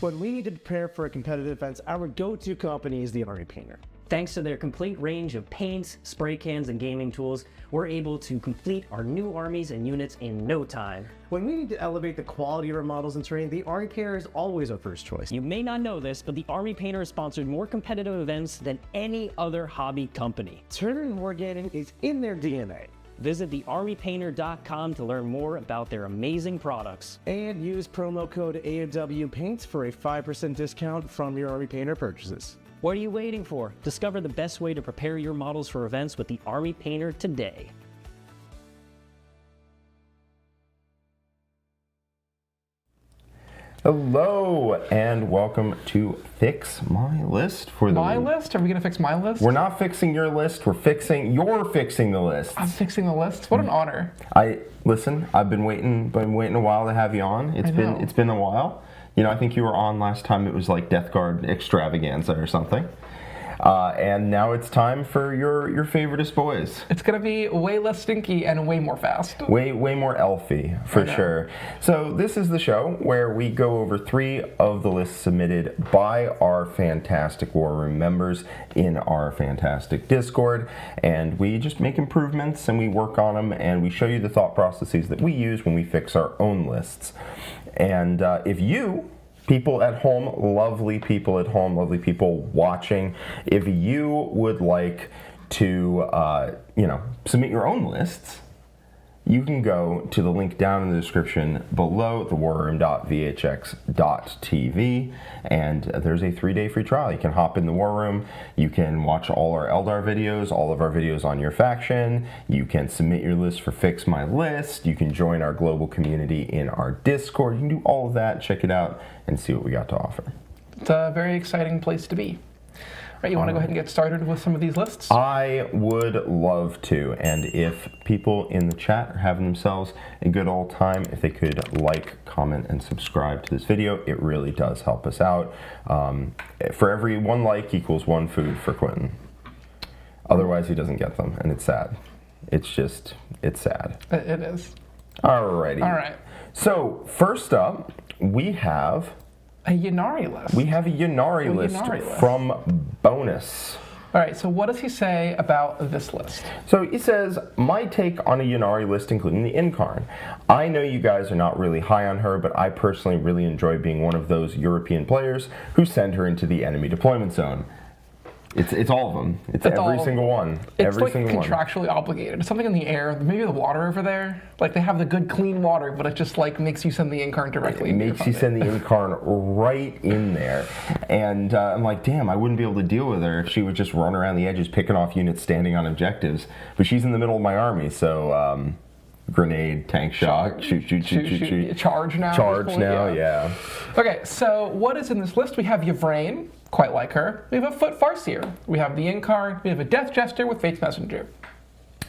When we need to prepare for a competitive event, our go-to company is the Army Painter. Thanks to their complete range of paints, spray cans, and gaming tools, we're able to complete our new armies and units in no time. When we need to elevate the quality of our models and terrain, the Army Painter is always our first choice. You may not know this, but the Army Painter has sponsored more competitive events than any other hobby company. Tournament and wargaming is in their DNA. Visit thearmypainter.com to learn more about their amazing products. And use promo code AWPaints for a 5% discount from your Army Painter purchases. What are you waiting for? Discover the best way to prepare your models for events with the Army Painter today. Hello and welcome to Fix My List for the My week. list? Are we gonna fix my list? We're not fixing your list, you're fixing the list. I'm fixing the list. What an honor. Listen, I've been waiting a while to have you on. It's been a while. You know, I think you were on last time. It was like Death Guard extravaganza or something. And now it's time for your favoriteest boys. It's gonna be way less stinky and way more fast. Way more elfy, for sure. So this is the show where we go over 3 of the lists submitted by our fantastic War Room members in our fantastic Discord, and we just make improvements and we work on them and we show you the thought processes that we use when we fix our own lists. And if you, people at home, lovely people at home, lovely people watching, if you would like to, submit your own lists, you can go to the link down in the description below, thewarroom.vhx.tv, and there's a 3-day free trial. You can hop in the War Room, you can watch all our Eldar videos, all of our videos on your faction, you can submit your list for Fix My List, you can join our global community in our Discord, you can do all of that, check it out, and see what we got to offer. It's a very exciting place to be. Right, you want to go ahead and get started with some of these lists? I would love to, and if people in the chat are having themselves a good old time, if they could like, comment, and subscribe to this video, it really does help us out. For every 1 like equals 1 food for Quinton. Otherwise, he doesn't get them, and it's sad. It's sad. It is. Alrighty. All right. So, first up, we have a Yanari list. We have a Yanari list from Bonus. All right, so what does he say about this list? So he says, my take on a Yanari list, including the Incarn. I know you guys are not really high on her, but I personally really enjoy being one of those European players who send her into the enemy deployment zone. It's all of them. It's every single one. It's like contractually obligated. It's something in the air, maybe the water over there. Like they have the good clean water, but it just like makes you send the Incarn directly. It makes you send the Incarn right in there. And I'm like, damn, I wouldn't be able to deal with her if she would just run around the edges picking off units standing on objectives. But she's in the middle of my army, so grenade, tank shot, shoot. Charge now. Charge now, yeah. Okay, so what is in this list? We have Yvraine, quite like her. We have a Foot Farseer. We have the Incarn. We have a Death Jester with Fate's Messenger.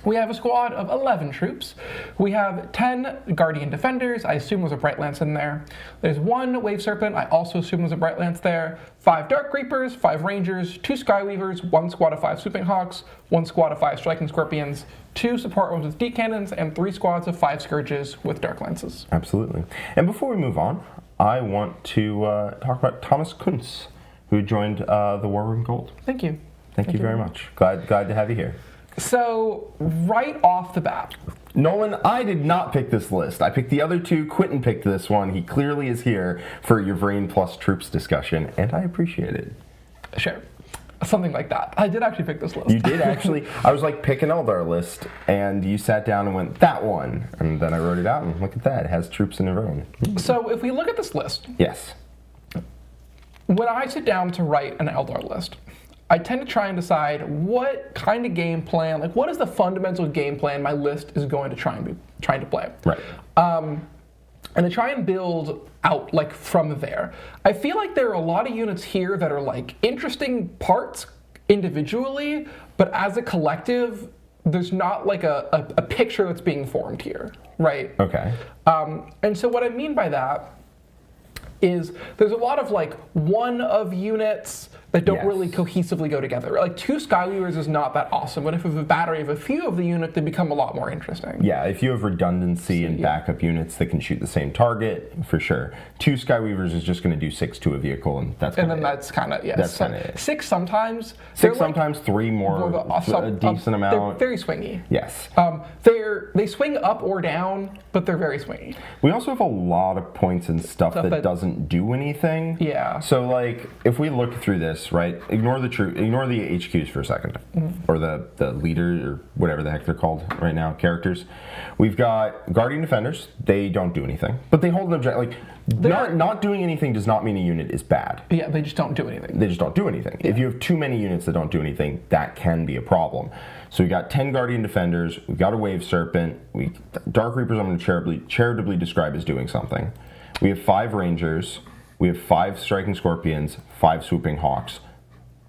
We have a squad of 11 troops. We have 10 Guardian Defenders. I assume there's a Bright Lance in there. There's 1 Wave Serpent. I also assume there's a Bright Lance there. 5 Dark Reapers, 5 Rangers, 2 Skyweavers, 1 squad of 5 Swooping Hawks, 1 squad of 5 Striking Scorpions, 2 support ones with D-Cannons, and 3 squads of 5 Scourges with Dark Lances. Absolutely. And before we move on, I want to talk about Thomas Kuntz, who joined the War Room Gold. Thank you. Thank you very much. Glad to have you here. So, right off the bat. Nolan, I did not pick this list. I picked the other 2. Quinton picked this one. He clearly is here for your Yvraine plus troops discussion, and I appreciate it. Sure. Something like that. I did actually pick this list. You did actually. I was like, pick an Eldar list, and you sat down and went, that one. And then I wrote it out, and look at that. It has troops in Yvraine. So, if we look at this list. Yes. When I sit down to write an Eldar list, I tend to try and decide what kind of game plan, like what is the fundamental game plan my list is going to trying to play. Right. And to try and build out like from there. I feel like there are a lot of units here that are like interesting parts individually, but as a collective, there's not like a picture that's being formed here, right? Okay. And so what I mean by that is there's a lot of like one of units that don't Yes. really cohesively go together. Like 2 Skyweavers is not that awesome, but if you have a battery of a few of the unit, they become a lot more interesting. Yeah, if you have redundancy and backup units that can shoot the same target, for sure. 2 Skyweavers is just going to do 6 to a vehicle, and that's And kinda then it. that's kind of, yeah. That's kinda it. 6 sometimes. 6 They're like sometimes, 3 more, a decent amount. They're very swingy. Yes. They swing up or down, but they're very swingy. We also have a lot of points and stuff that that- doesn't do anything. Yeah. So like, if we look through this, right? Ignore the HQs for a second, or the leader or whatever the heck they're called right now, characters. We've got Guardian Defenders. They don't do anything, but they hold an object. Like, not doing anything does not mean a unit is bad. Yeah, they just don't do anything. They just don't do anything. If you have too many units that don't do anything, that can be a problem. So we got 10 Guardian Defenders, we've got a Wave Serpent, Dark Reapers I'm going to charitably describe as doing something. We have 5 Rangers, we have 5 Striking Scorpions, 5 Swooping Hawks.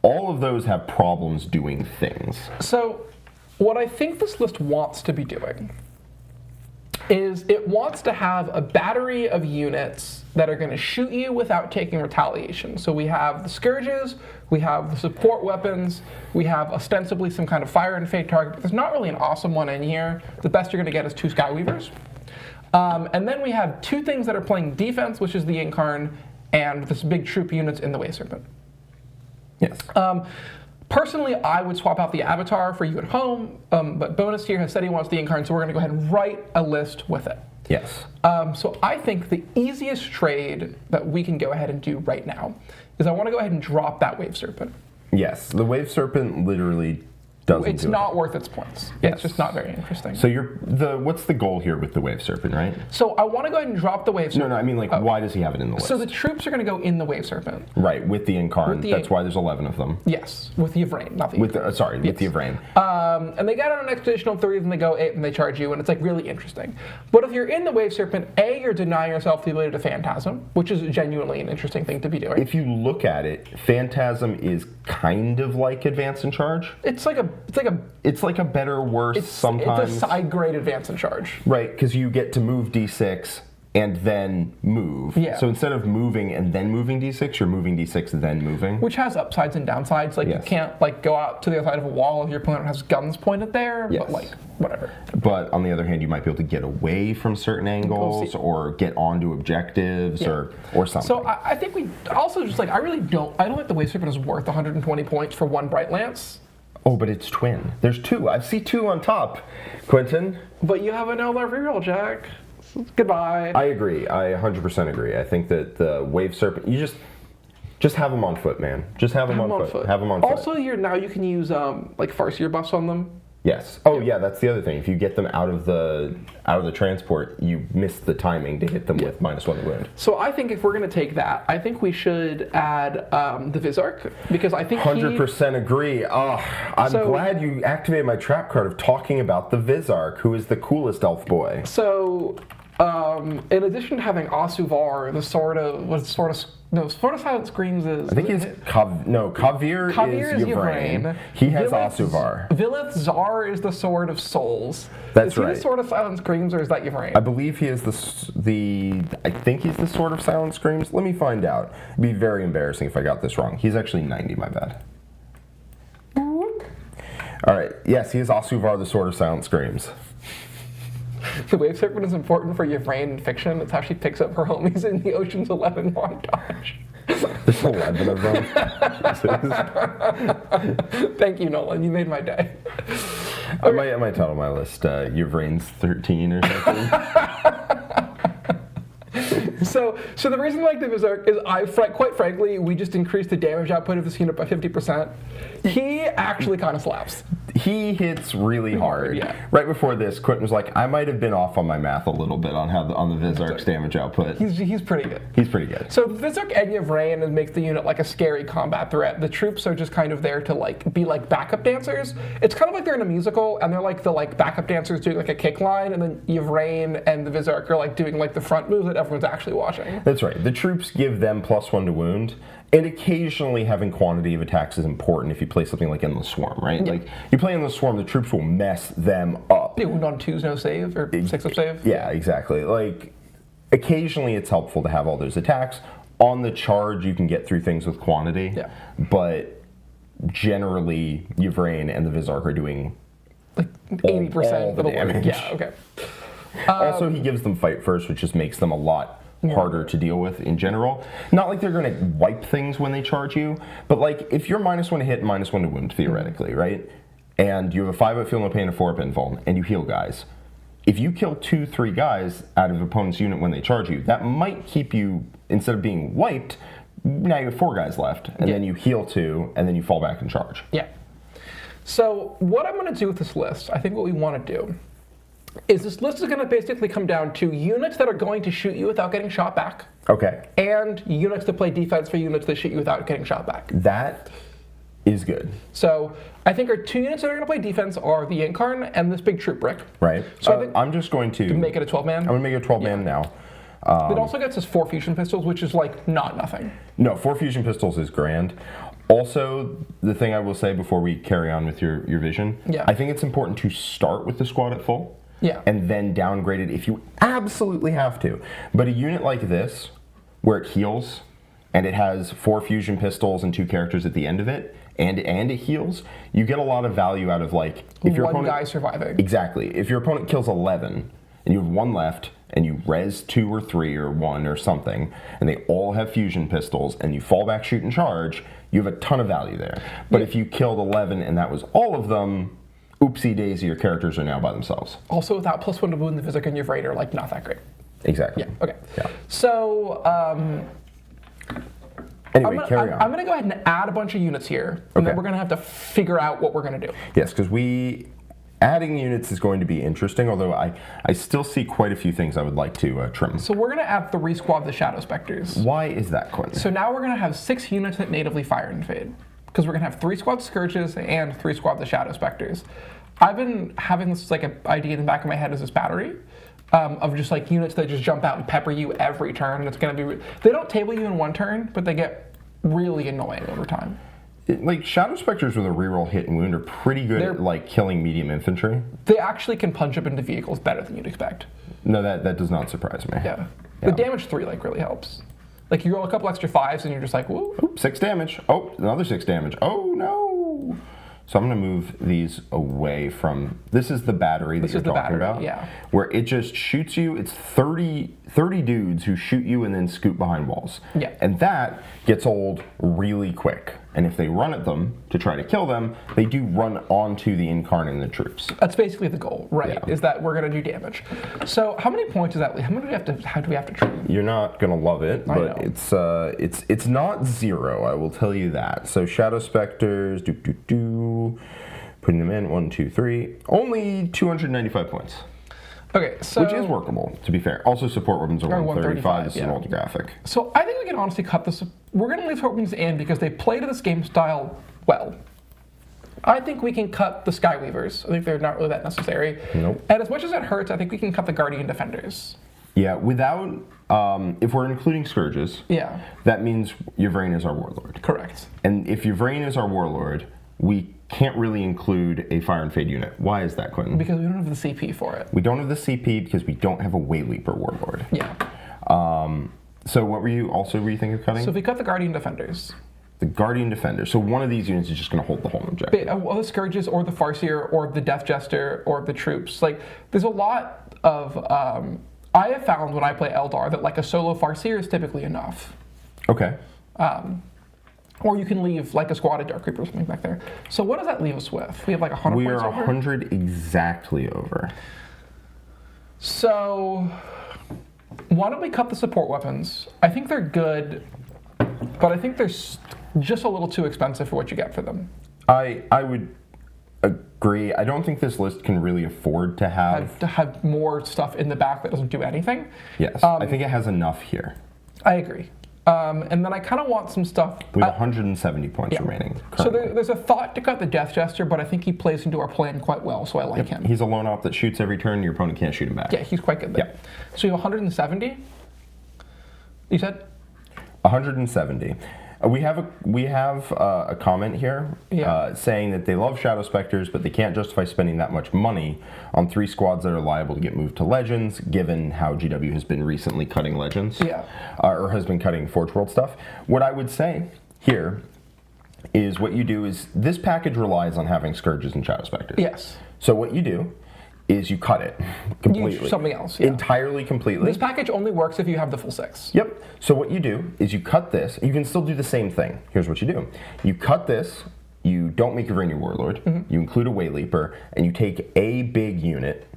All of those have problems doing things. So, what I think this list wants to be doing is it wants to have a battery of units that are going to shoot you without taking retaliation. So we have the Scourges, we have the support weapons, we have ostensibly some kind of fire and fade target, but there's not really an awesome one in here. The best you're going to get is 2 Skyweavers. And then we have 2 things that are playing defense, which is the Incarn, and this big troop units in the Wave Serpent. Yes. Personally, I would swap out the Avatar for you at home, but Bonus here has said he wants the Incarn, so we're going to go ahead and write a list with it. Yes. So I think the easiest trade that we can go ahead and do right now is I want to go ahead and drop that Wave Serpent. Yes. The Wave Serpent literally doesn't It's do not it. worth its points. Yes. It's just not very interesting. So what's the goal here with the Wave Serpent, right? So I want to go ahead and drop the Wave Serpent. No, I mean, like, why does he have it in the list? So the troops are going to go in the Wave Serpent. Right, with the Incarn. the That's why there's 11 of them. Yes, with the Yvrain, not the With the, with the Yvrain. And they get on an expedition of 3, then they go 8, and they charge you, and it's like really interesting. But if you're in the Wave Serpent, A, you're denying yourself the ability to Phantasm, which is genuinely an interesting thing to be doing. If you look at it, Phantasm is kind of like Advance and Charge. It's like a better, worse sometimes. It's a side grade advance and charge. Right, because you get to move D6 and then move. Yeah. So instead of moving and then moving D6, you're moving D6 and then moving. Which has upsides and downsides. Like Yes. you can't like go out to the other side of a wall if your opponent has guns pointed there. Yes. But like whatever. But on the other hand, you might be able to get away from certain angles or get onto objectives or something. So I think we also just like I don't think the Wave Serpent is worth 120 points for 1 Bright Lance. Oh, but it's twin. There's 2. I see 2 on top, Quinton. But you have an Eldar reroll, Jack. Goodbye. I agree. I 100% agree. I think that the Wave Serpent, you just have them on foot, man. Just have them on foot. Have them on foot. Also, now you can use like Farseer buffs on them. Yes. Oh, yeah. That's the other thing. If you get them out of the transport, you miss the timing to hit them with -1 wound. So I think if we're going to take that, I think we should add the Vizark because I think 100% agree. Oh, I'm glad you activated my trap card of talking about the Vizark, who is the coolest elf boy. So, in addition to having Asuvar, the Sword of Silent Screams is. I think he's Kavir is Yvrain. He has Asuvar. Vilith Zar is the Sword of Souls. That's is he right. the Sword of Silent Screams, or is that Yvrain? I believe he is I think he's the Sword of Silent Screams. Let me find out. It'd be very embarrassing if I got this wrong. He's actually 90, my bad. All right. Yes, he is Asuvar, the Sword of Silent Screams. The Wave Serpent is important for Yvrain in fiction. It's how she picks up her homies in the Ocean's 11 montage. There's 11 of them. Thank you, Nolan. You made my day. I might title my list Yvrain's 13 or something. So the reason I like the Vizark is quite frankly, we just increased the damage output of this unit by 50%. He actually kind of slaps. He hits really hard. Yeah. Right before this, Quinton was like, I might have been off on my math a little bit on the Vizark's damage output. He's pretty good. He's pretty good. So Vizark and Yvrain makes the unit like a scary combat threat. The troops are just kind of there to like be like backup dancers. It's kind of like they're in a musical and they're like the like backup dancers doing like a kick line, and then Yvrain and the Vizark are like doing like the front moves that everyone's actually watching. That's right. The troops give them +1 to wound, and occasionally having quantity of attacks is important if you play something like Endless Swarm, right? Yeah. Like you play Endless Swarm, the troops will mess them up. Yeah, wound on 2's no save or 6 of save. Yeah, exactly. Like occasionally it's helpful to have all those attacks. On the charge, you can get through things with quantity, but generally, Yvraine and the Vizark are doing like 80% all the damage. Yeah, okay. Also, he gives them fight first, which just makes them a lot harder to deal with in general. Not like they're going to wipe things when they charge you, but like if you're -1 to hit and -1 to wound, theoretically, right? And you have a 5-up feel no pain, a 4-up invuln, and you heal guys. If you kill 2-3 guys out of opponent's unit when they charge you, that might keep you, instead of being wiped, now you have 4 guys left, and then you heal 2, and then you fall back and charge. Yeah. So what I'm going to do with this list, I think what we want to do, is this list is going to basically come down to units that are going to shoot you without getting shot back. Okay. And units that play defense for units that shoot you without getting shot back. That is good. So I think our 2 units that are going to play defense are the Incarn and this big troop brick. Right. So I think I'm just going to make it a 12-man. I'm going to make it a 12-man now. It also gets us 4 fusion pistols, which is like not nothing. No, 4 fusion pistols is grand. Also, the thing I will say before we carry on with your vision, I think it's important to start with the squad at full. Yeah. And then downgrade it if you absolutely have to. But a unit like this, where it heals, and it has 4 fusion pistols and 2 characters at the end of it, and it heals, you get a lot of value out of like if your one opponent, guy surviving. Exactly. If your opponent kills 11 and you have 1 left, and you res 2 or 3 or 1 or something, and they all have fusion pistols, and you fall back, shoot, and charge, you have a ton of value there. But if you killed 11 and that was all of them, oopsie daisy, your characters are now by themselves. Also, without +1 to wound, the Vizark and Yvraine are like not that great. Exactly. Yeah. Okay. Yeah. So. Anyway, carry on. I'm going to go ahead and add a bunch of units here, and then we're going to have to figure out what we're going to do. Yes, because adding units is going to be interesting, although I still see quite a few things I would like to trim. So we're going to add 3 squad of the Shadow Specters. Why is that, Quinton? So now we're going to have 6 units that natively fire and fade, because we're going to have 3 squad Scourges and 3 squad of the Shadow Specters. I've been having this like an idea in the back of my head as this battery. Of just like units that just jump out and pepper you every turn. It's going to be. They don't table you in 1 turn, but they get really annoying over time. Like Shadow Specters with a reroll hit and wound are pretty good at like killing medium infantry. They actually can punch up into vehicles better than you'd expect. No, that does not surprise me. Yeah. The damage 3 like really helps. Like you roll a couple extra 5s and you're just like, woo. Oop, 6 damage. Oh, another 6 damage. Oh no. So I'm going to move these away from... This is the battery that you're talking about. Yeah. Where it just shoots you. It's 30 dudes who shoot you and then scoot behind walls. Yeah. And that gets old really quick. And if they run at them to try to kill them, they do run onto the Incarn and the troops. That's basically the goal, right? Yeah. Is that we're going to do damage. So how many points is that? How do we have to train? You're not going to love it, but it's not 0, I will tell you that. So Shadow Specters, putting them in, 1, 2, 3, only 295 points. Okay, so... Which is workable, to be fair. Also, support weapons are 135. This is an graphic. So I think we can honestly cut this. We're going to leave support weapons in because they play to this game style well. I think we can cut the Skyweavers. I think they're not really that necessary. Nope. And as much as it hurts, I think we can cut the Guardian Defenders. Yeah, without... if we're including Scourges, that means Yvraine is our Warlord. Correct. And if Yvraine is our Warlord, we can't really include a Fire and Fade unit. Why is that, Quinton? Because we don't have the CP for it. We don't have the CP because we don't have a Wayleaper Warlord. Yeah. So what were you thinking of cutting? So if we cut the Guardian Defenders. The Guardian Defender. So one of these units is just going to hold the whole objective. The Scourges or the Farseer or the Death Jester or the troops. Like, there's a lot of... I have found when I play Eldar that like a solo Farseer is typically enough. Okay. Or you can leave like a squad of Dark Reaper or something back there. So what does that leave us with? We have like 100 points over? We are 100 exactly over. So why don't we cut the support weapons? I think they're good, but I think they're just a little too expensive for what you get for them. I would agree. I don't think this list can really afford to have more stuff in the back that doesn't do anything. Yes, I think it has enough here. I agree. And then I kind of want some stuff. We have 170 points remaining currently. So there's a thought to cut the Death Jester, but I think he plays into our plan quite well, so I like him. He's a lone op that shoots every turn, your opponent can't shoot him back. Yeah, he's quite good there. Yeah. So you have 170? You said? 170. We have a comment here saying that they love Shadow Specters, but they can't justify spending that much money on 3 squads that are liable to get moved to Legends, given how GW has been recently cutting Legends, or has been cutting Forge World stuff. What I would say here is what you do is this package relies on having Scourges and Shadow Specters. Yes. So what you do is you cut it completely. Use something else. Entirely, completely. This package only works if you have the full 6. Yep. So what you do is you cut this. You can still do the same thing. Here's what you do. You cut this. You don't make your Rainier Warlord. You include a Way Leaper, and you take a big unit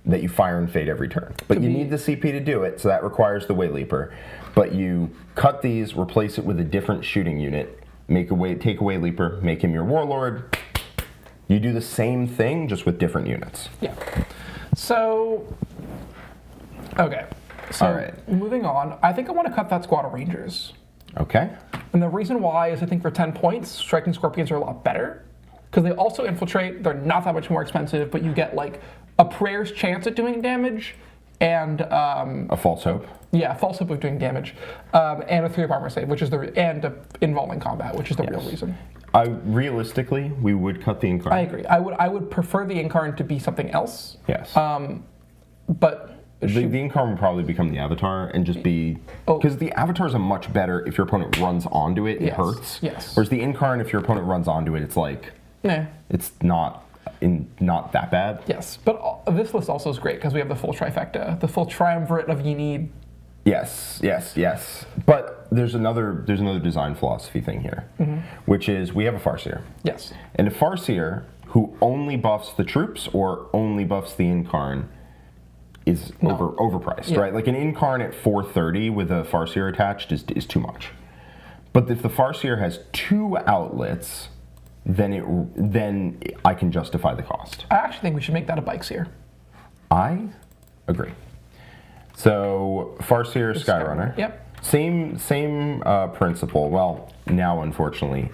that you fire and fade every turn. But you need the CP to do it, so that requires the Way Leaper. But you cut these, replace it with a different shooting unit, take a Way Leaper, make him your Warlord. You do the same thing, just with different units. Yeah. So, okay. So, all right. Moving on, I think I want to cut that squad of Rangers. Okay. And the reason why is I think for 10 points, Striking Scorpions are a lot better. Because they also infiltrate, they're not that much more expensive, but you get like a prayer's chance at doing damage, and a false hope. Yeah, false hope of doing damage, and a 3-up armor save, which is involving combat, which is the real reason. Realistically, we would cut the Incarnate. I agree. I would prefer the Incarnate to be something else. Yes. But the Incarnate would probably become the Avatar and just be because the Avatar is a much better. If your opponent runs onto it, it hurts. Yes. Whereas the Incarnate, if your opponent runs onto it, it's like it's not that bad. Yes, but this list also is great because we have the full trifecta, the full triumvirate of you need. Yes. But there's another design philosophy thing here, which is we have a Farseer. Yes. And a Farseer who only buffs the troops or only buffs the Incarn is overpriced, right? Like an Incarn at 430 with a Farseer attached is too much. But if the Farseer has 2 outlets, then I can justify the cost. I actually think we should make that a Bike Seer. I agree. So Farseer, Skyrunner. Yep. Same principle. Well, now unfortunately,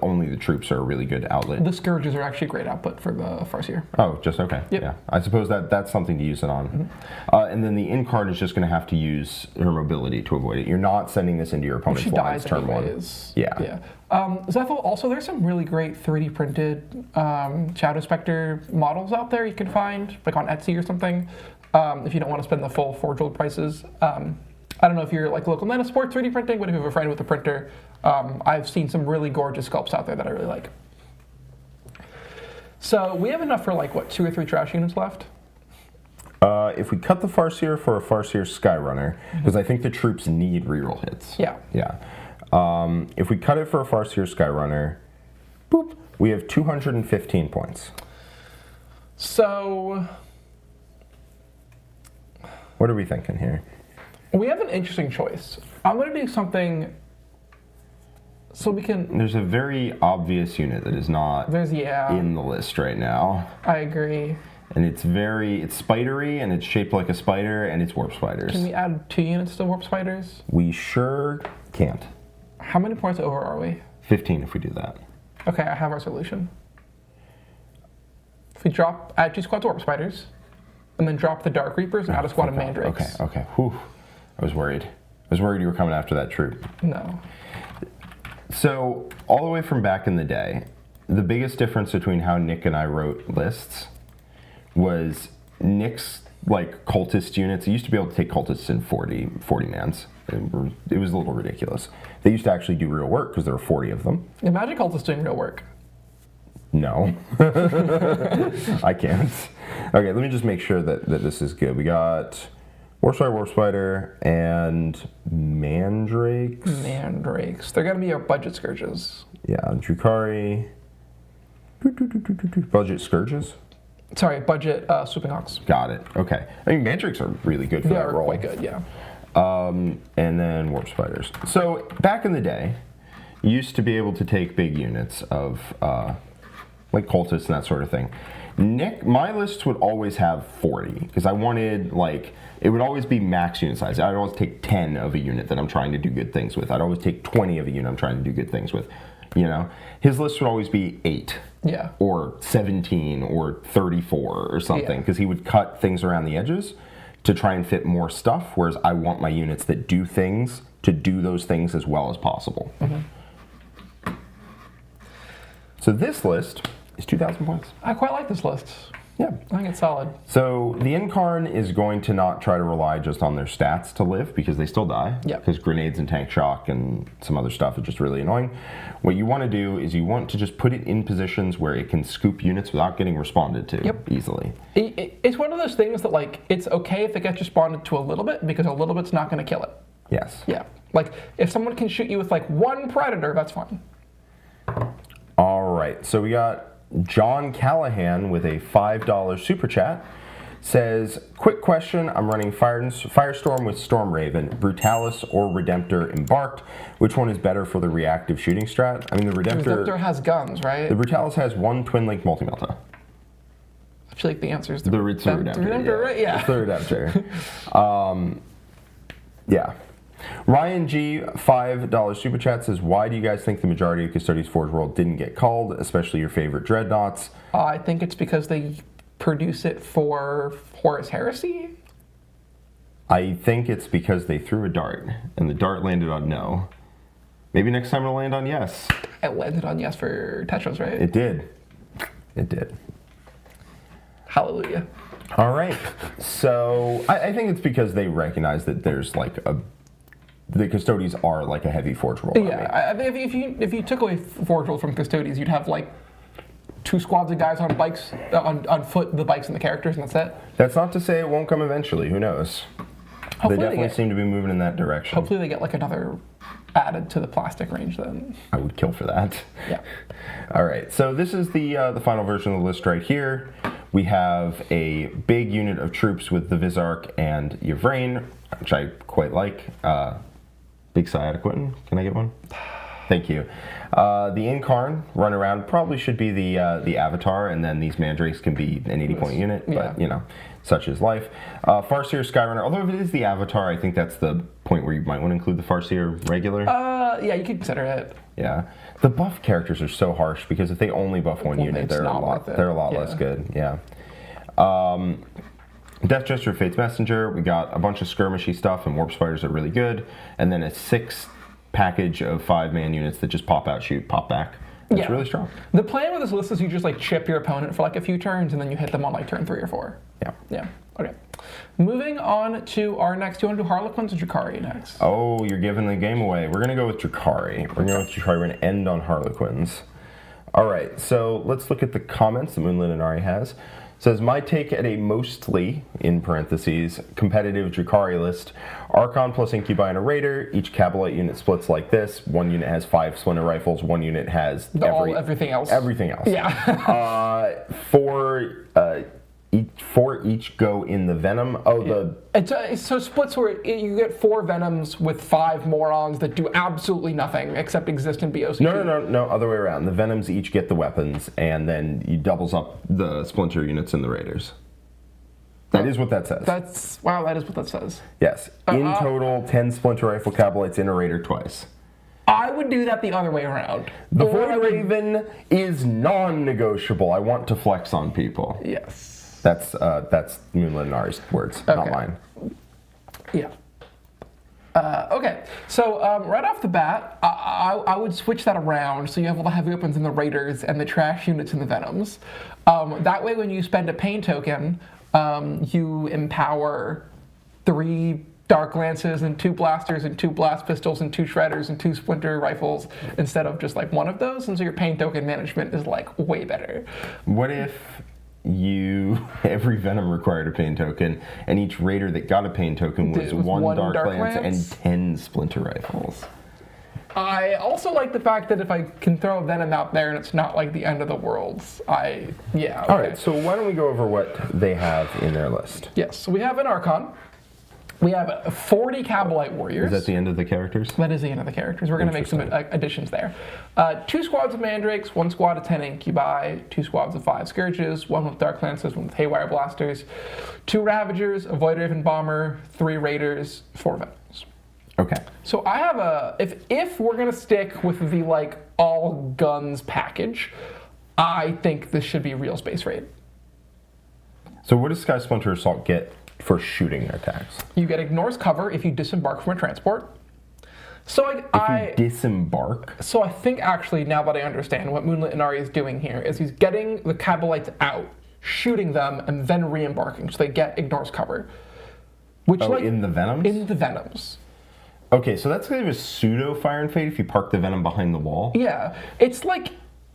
only the troops are a really good outlet. The Scourges are actually great output for the Farseer. Oh, just okay. Yep. Yeah. I suppose that's something to use it on. And then the Incarn is just going to have to use her mobility to avoid it. You're not sending this into your opponent's lines turn 1. Yeah. Zethel, also there's some really great 3D printed Shadow Spectre models out there you can find, like on Etsy or something, if you don't want to spend the full Forge World prices. I don't know if you're like local Nana Sport 3D printing, but if you have a friend with a printer, I've seen some really gorgeous sculpts out there that I really like. So we have enough for like, what, 2 or 3 trash units left? If we cut the Farseer for a Farseer Skyrunner, because I think the troops need reroll hits. Yeah. If we cut it for a Farseer Skyrunner, boop, we have 215 points. So what are we thinking here? We have an interesting choice. I'm going to do something so we can... There's a very obvious unit that is not in the list right now. I agree. And it's spidery, and it's shaped like a spider, and it's Warp Spiders. Can we add 2 units to Warp Spiders? We sure can't. How many points over are we? 15 if we do that. Okay, I have our solution. If we add 2 squads of Warp Spiders, and then drop the Dark Reapers and add a squad of Mandrakes. Okay. Whew. I was worried you were coming after that troop. No. So, all the way from back in the day, the biggest difference between how Nick and I wrote lists was Nick's, like, cultist units. He used to be able to take cultists in 40 mans. It was a little ridiculous. They used to actually do real work because there were 40 of them. Imagine cultists doing real work. No. I can't. Okay, let me just make sure that this is good. We got Warp Spider, and Mandrakes. They're going to be our budget Scourges. Yeah, Drukhari. Budget Scourges? Sorry, budget Swooping Hawks. Got it. Okay. I mean, Mandrakes are really good for that role. Quite good, yeah. And then Warp Spiders. So, back in the day, you used to be able to take big units of, like, cultists and that sort of thing. My list would always have 40, because I wanted, like, it would always be max unit size. I'd always take 10 of a unit that I'm trying to do good things with. I'd always take 20 of a unit I'm trying to do good things with, you know? His list would always be 8. Yeah. Or 17 or 34 or something, because he would cut things around the edges to try and fit more stuff, whereas I want my units that do things to do those things as well as possible. So this list is 2,000 points. I quite like this list. Yeah. I think it's solid. So the Incarn is going to not try to rely just on their stats to live, because they still die. Yep. Because grenades and tank shock and some other stuff is just really annoying. What you want to do is you want to just put it in positions where it can scoop units without getting responded to easily. It's one of those things that, like, it's okay if it gets responded to a little bit, because a little bit's not going to kill it. Yes. Yeah. Like, if someone can shoot you with, like, one predator, that's fine. All right. So we got John Callahan with a $5 super chat. Says, quick question, I'm running Firestorm with Storm Raven, Brutalis or Redemptor embarked. Which one is better for the reactive shooting strat? I mean, the Redemptor has guns, right? The Brutalis has one twin-link multi-melta. I feel like the answer is the Redemptor, Redemptor, right? Yeah. It's the Redemptor. Yeah. Ryan G, $5 super chat says, why do you guys think the majority of Custodies Forge World didn't get called, especially your favorite dreadnoughts? I think it's because they produce it for Horus Heresy. I think it's because they threw a dart, and the dart landed on no. Maybe next time it'll land on yes. It landed on yes for Tetros, right? It did. It did. Hallelujah. All right. So I think it's because they recognize that there's like the Custodies are like a heavy Forge World. Yeah, I think if you took away Forge World from Custodies, you'd have like 2 squads of guys on bikes, on foot, the bikes and the characters, and that's it. That's not to say it won't come eventually. Who knows? They definitely seem to be moving in that direction. Hopefully they get like another added to the plastic range then. I would kill for that. Yeah. All right. So this is the final version of the list right here. We have a big unit of troops with the Vizark and Yvrain, which I quite like. Big Sciatica Quinton. Can I get one? Thank you. The Incarn run around probably should be the Avatar, and then these Mandrakes can be an 80-point unit, but you know, such is life. Farseer Skyrunner, although if it is the Avatar, I think that's the point where you might want to include the Farseer regular. Yeah, you could consider it. Yeah. The buff characters are so harsh because if they only buff one unit, they're a lot less good. Yeah. Death Jester, Fate's Messenger. We got a bunch of skirmishy stuff, and Warp Spiders are really good. And then a 6 package of 5-man units that just pop out, shoot, pop back. It's really strong. The plan with this list is you just like chip your opponent for like a few turns, and then you hit them on like turn 3 or 4. Yeah. Yeah. Okay. Moving on to our next. Do you want to do Harlequins or Jakari next? Oh, you're giving the game away. We're going to go with Jakari. We're going to end on Harlequins. All right, so let's look at the comments that Moonlit Yanari has. It says, my take at a mostly, in parentheses, competitive Jakari list, Archon plus Incubi and a Raider. Each Cabalite unit splits like this. One unit has 5 Splinter Rifles. One unit has everything else. Everything else. Yeah. 4 each go in the Venom. Oh, It's so splits where you get 4 Venoms with 5 Morons that do absolutely nothing except exist in BOC. No, other way around. The Venoms each get the weapons, and then you doubles up the Splinter units in the Raiders. That is what that says. That is what that says. Yes. In total, 10 Splinter Rifle Cabalites in a Raider twice. I would do that the other way around. The Void Raven is non-negotiable. I want to flex on people. Yes. That's Moonlit Yanari's words, not mine. Yeah. Okay, so right off the bat, I would switch that around so you have all the heavy weapons in the Raiders and the trash units in the Venoms. That way, when you spend a pain token, you empower 3 Dark Lances and 2 Blasters and 2 Blast Pistols and 2 Shredders and 2 Splinter Rifles instead of just like one of those, and so your pain token management is like way better. What if every Venom required a pain token, and each Raider that got a pain token was one Dark Lance and 10 Splinter Rifles? I also like the fact that if I can throw a Venom out there and it's not like the end of the world, Okay. All right, so why don't we go over what they have in their list? Yes, so we have an Archon. We have 40 Cabalite Warriors. Is that the end of the characters? That is the end of the characters. We're going to make some additions there. 2 squads of Mandrakes, 1 squad of 10 Incubi, 2 squads of 5 Scourges, 1 with Dark Lances, 1 with Haywire Blasters, 2 Ravagers, a Void Raven Bomber, 3 Raiders, 4 Venoms. Okay. So I have if we're going to stick with the like all guns package, I think this should be real Space Raid. So what does Sky Splinter Assault get for shooting attacks. You get ignores cover if you disembark from a transport. So If you disembark? So I think actually, now that I understand what Moonlit Yanari is doing here, is he's getting the Kabalites out, shooting them, and then re-embarking, so they get ignores cover. Which, In the Venoms? In the Venoms. Okay, so that's kind of a pseudo Fire and Fade if you park the Venom behind the wall. Yeah, it's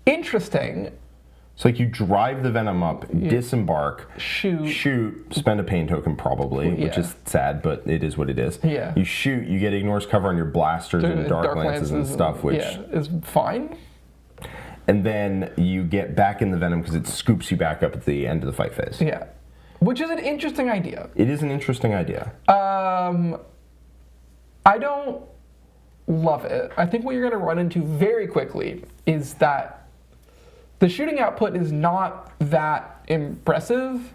interesting. So you drive the Venom up, disembark, shoot, spend a pain token probably, which is sad, but it is what it is. Yeah. You shoot, you get ignores cover on your blasters and dark lances and stuff, which is fine. And then you get back in the Venom because it scoops you back up at the end of the fight phase. Yeah, which is an interesting idea. It is an interesting idea. I don't love it. I think what you're going to run into very quickly is that the shooting output is not that impressive,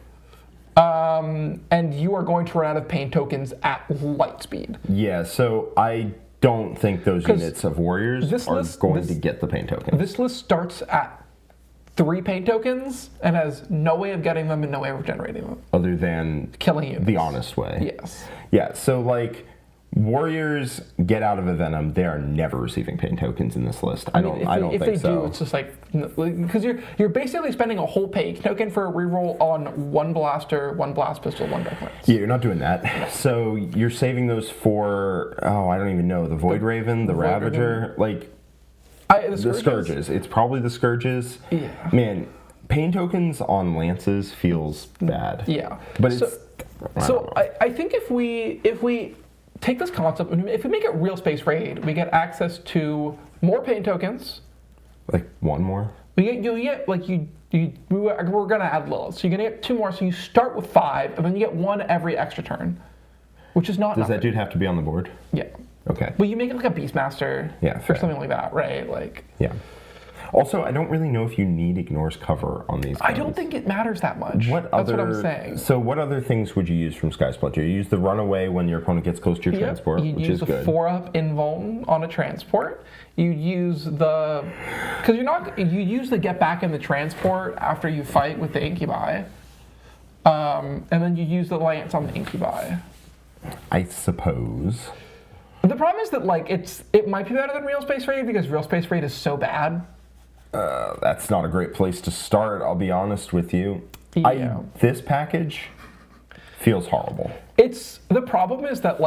and you are going to run out of pain tokens at light speed. Yeah, so I don't think those units of warriors are going to get the pain token. This list starts at 3 pain tokens and has no way of getting them and no way of generating them. Other than killing you. The honest way. Yes. Yeah, so warriors get out of a Venom, they are never receiving pain tokens in this list. I don't think so. If they do, it's just because you're basically spending a whole pain token for a reroll on 1 blaster, 1 blast pistol, 1 dark lance. Yeah, you're not doing that. So you're saving those for I don't even know, the Void Raven, the Ravager, the Scourges. It's probably the Scourges. Yeah. Man, pain tokens on lances feels bad. Yeah. But I think if we take this concept, if we make it real space raid, we get access to more pain tokens. One more? We're gonna add Lilith, so you're gonna get 2 more. So you start with 5, and then you get 1 every extra turn, which is not. Does that dude have to be on the board? Yeah. Okay. But you make it like a Beastmaster. Yeah. Or something like that, right? Yeah. Also, I don't really know if you need ignores cover on these guns. I don't think it matters that much. That's what I'm saying. So what other things would you use from Sky Splinter? You use the runaway when your opponent gets close to your transport, which is good. You use the 4-up invuln on a transport. You use the... Because you use the get back in the transport after you fight with the Incubi. And then you use the Lance on the Incubi. I suppose. The problem is that it might be better than Real Space Raid because Real Space Raid is so bad. That's not a great place to start, I'll be honest with you. Yeah. This package feels horrible. The problem is that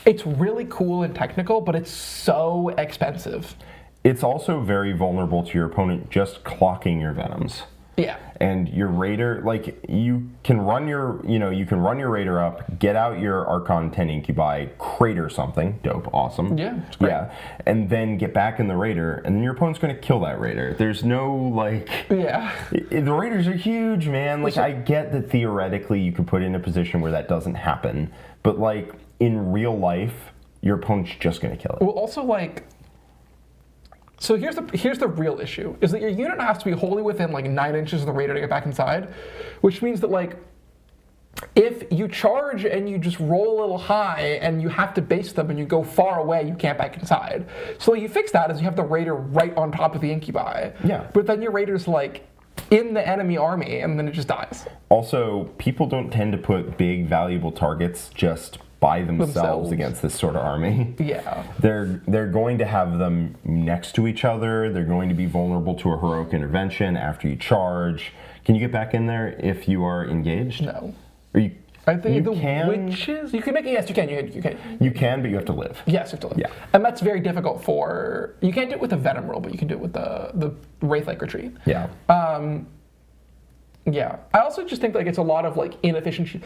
it's really cool and technical, but it's so expensive. It's also very vulnerable to your opponent just clocking your Venoms. Yeah. And your Raider, you can run your Raider up, get out your Archon 10 Incubi, crater something, dope, awesome. Yeah, it's great. Yeah, and then get back in the Raider, and then your opponent's going to kill that Raider. There's no, Yeah. The Raiders are huge, man. I get that theoretically you could put in a position where that doesn't happen, but, in real life, your opponent's just going to kill it. Well, also, So here's the real issue, is that your unit has to be wholly within 9 inches of the Raider to get back inside, which means that if you charge and you just roll a little high and you have to base them and you go far away, you can't back inside. So you fix that as you have the Raider right on top of the Incubi. Yeah. But then your Raider's in the enemy army and then it just dies. Also, people don't tend to put big valuable targets just by themselves against this sort of army. Yeah. They're going to have them next to each other. They're going to be vulnerable to a heroic intervention after you charge. Can you get back in there if you are engaged? No. I think the witches. You can make it. Yes, you can. You can. You can, but you have to live. Yes, you have to live. Yeah. And that's very difficult for. You can't do it with the Venom roll, but you can do it with the Wraith-like retreat. Yeah. Yeah. I also just think it's a lot of inefficient.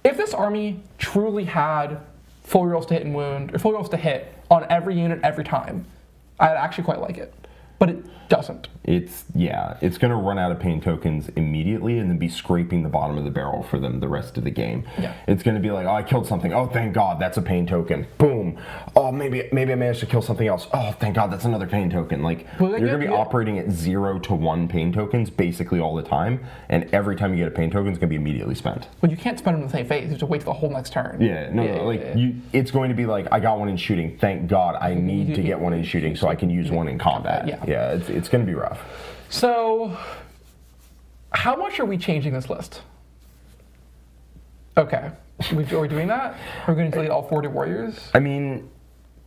If this army truly had full rolls to hit and wound, or full rolls to hit on every unit every time, I'd actually quite like it. But it doesn't. It's going to run out of pain tokens immediately and then be scraping the bottom of the barrel for them the rest of the game. Yeah. It's going to be I killed something. Oh, thank God, that's a pain token. Boom. Oh, maybe I managed to kill something else. Oh, thank God, that's another pain token. You're going to be operating at 0 to 1 pain tokens basically all the time, and every time you get a pain token, it's going to be immediately spent. Well, you can't spend them in the same phase. You have to wait for the whole next turn. It's going to be I got one in shooting. Thank God, I need to get one in shooting so I can use one in combat. Yeah, it's going to be rough. So, how much are we changing this list? Okay, Are we doing that? Are we going to delete all 40 warriors? I mean,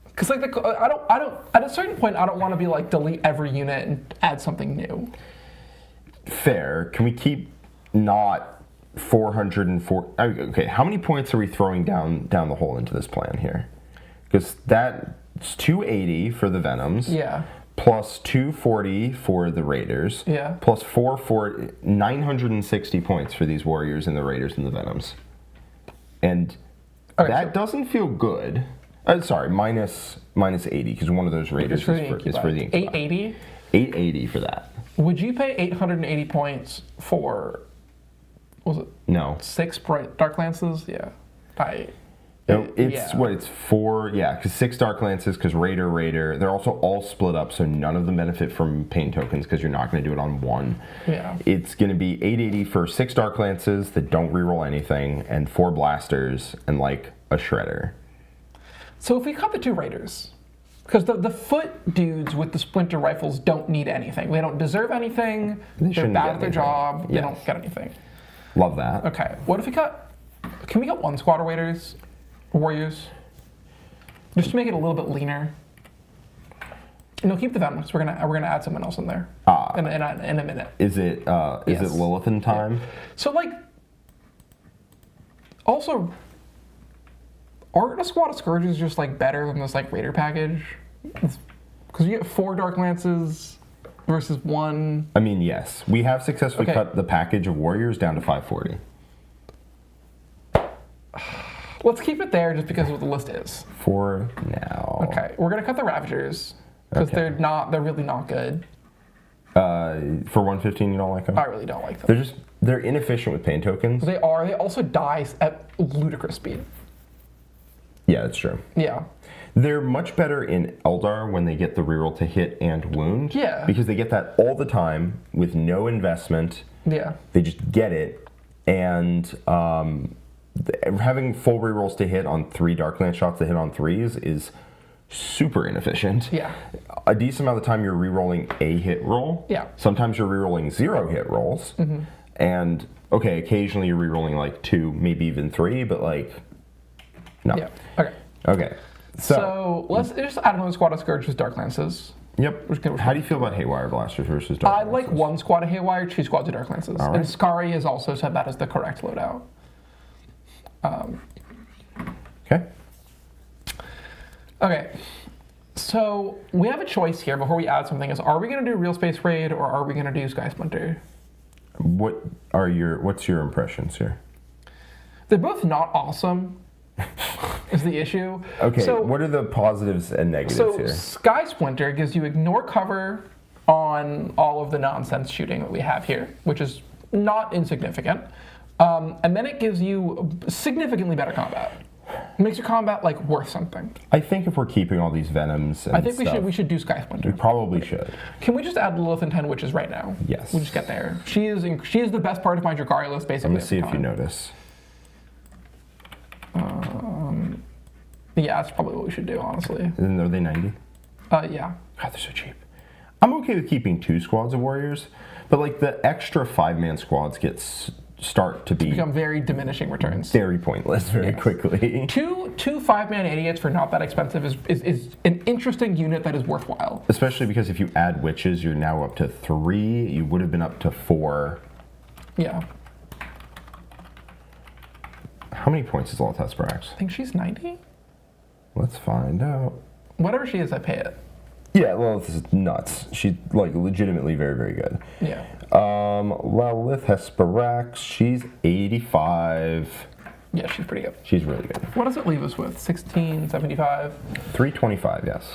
because like I don't. At a certain point, I don't want to be like delete every unit and add something new. fair. Can we keep not 404? Okay, how many points are we throwing down the hole into this plan here? Because that's 280 for the Venoms. Yeah. Plus 240 for the Raiders. Yeah. Plus 440, 960 points for these Warriors and the Raiders and the Venoms. And that doesn't feel good. Sorry, minus 80, because one of those Raiders is for the Incubi. 880? 880 for that. Would you pay 880 points for, was it? No. 6 Dark Lances? Yeah. It's 4, because 6 Dark Lances, because Raider, they're also all split up, so none of them benefit from pain tokens, because you're not going to do it on one. Yeah. It's going to be 880 for 6 Dark Lances that don't reroll anything, and 4 Blasters, and like a Shredder. So if we cut the 2 Raiders, because the foot dudes with the splinter rifles don't need anything. They don't deserve anything. They're bad at their job. They don't get anything. Love that. Okay. What if we can we get 1 squad of Warriors? Just to make it a little bit leaner. No, keep the Venoms. We're gonna add someone else in there in a minute. Is it Lilithan time? Yeah. So like, also, aren't a squad of Scourges just like better than this like Raider package? Because you get 4 Dark Lances versus 1. I mean, yes, we have successfully cut the package of Warriors down to 540. Let's keep it there just because of what the list is. For now. Okay, we're gonna cut the Ravagers because they're really not good. For 115, you don't like them? I really don't like them. They're inefficient with pain tokens. They are. They also die at ludicrous speed. Yeah, that's true. Yeah. They're much better in Eldar when they get the reroll to hit and wound. Yeah. Because they get that all the time with no investment. Yeah. They just get it, and having full rerolls to hit on 3 Darkland shots that hit on 3s is super inefficient. Yeah. A decent amount of the time you're rerolling a hit roll. Yeah. Sometimes you're rerolling 0 hit rolls. Mm-hmm. And occasionally you're rerolling like 2, maybe even 3, but like no. Yeah. Okay. Okay. So let's just add another squad of Scourges, Dark Lances. Yep. How do you feel about Haywire Blasters versus Dark Lances? I like 1 squad of Haywire, 2 squads of Dark Lances. All right. And Jakari has also said that is the correct loadout. Okay. So we have a choice here before we add something. Are we going to do Real Space Raid or are we going to do Sky Splinter? What's your impressions here? They're both not awesome. Is the issue. Okay, so, what are the positives and negatives here? Sky Splinter gives you ignore cover on all of the nonsense shooting that we have here, which is not insignificant. And then it gives you significantly better combat. It makes your combat like worth something. I think if we're keeping all these Venoms and I think we should do Sky Splinter. We probably should. Can we just add Lilithan 10 Witches right now? Yes. We'll just get there. She is the best part of my Jakari list, basically. Let me see if you notice. Yeah, that's probably what we should do, honestly. And are they 90? Yeah. God, they're so cheap. I'm okay with keeping 2 squads of Warriors, but like the extra 5-man squads start to become very diminishing returns. Very pointless very quickly. Two 5-man idiots for not that expensive is an interesting unit that is worthwhile. Especially because if you add witches, you're now up to 3. You would have been up to 4. Yeah. How many points is Lilith Hesperax? I think she's 90. Let's find out. Whatever she is, I pay it. Yeah, Lilith is nuts. She's like legitimately very, very good. Yeah. Lilith Hesperax, she's 85. Yeah, she's pretty good. She's really good. What does it leave us with? 1675? 325, yes.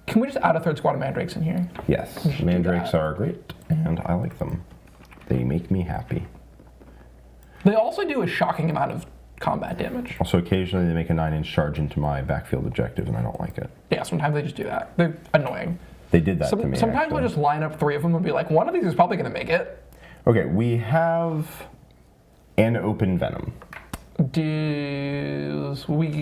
Can we just add a 3rd squad of Mandrakes in here? Yes, Mandrakes are great, and I like them. They make me happy. They also do a shocking amount of combat damage. Also, occasionally they make a 9-inch charge into my backfield objective, and I don't like it. Yeah, sometimes they just do that. They're annoying. They did that to me, Sometimes we'll just line up 3 of them and be like, one of these is probably going to make it. Okay, we have an open Venom. We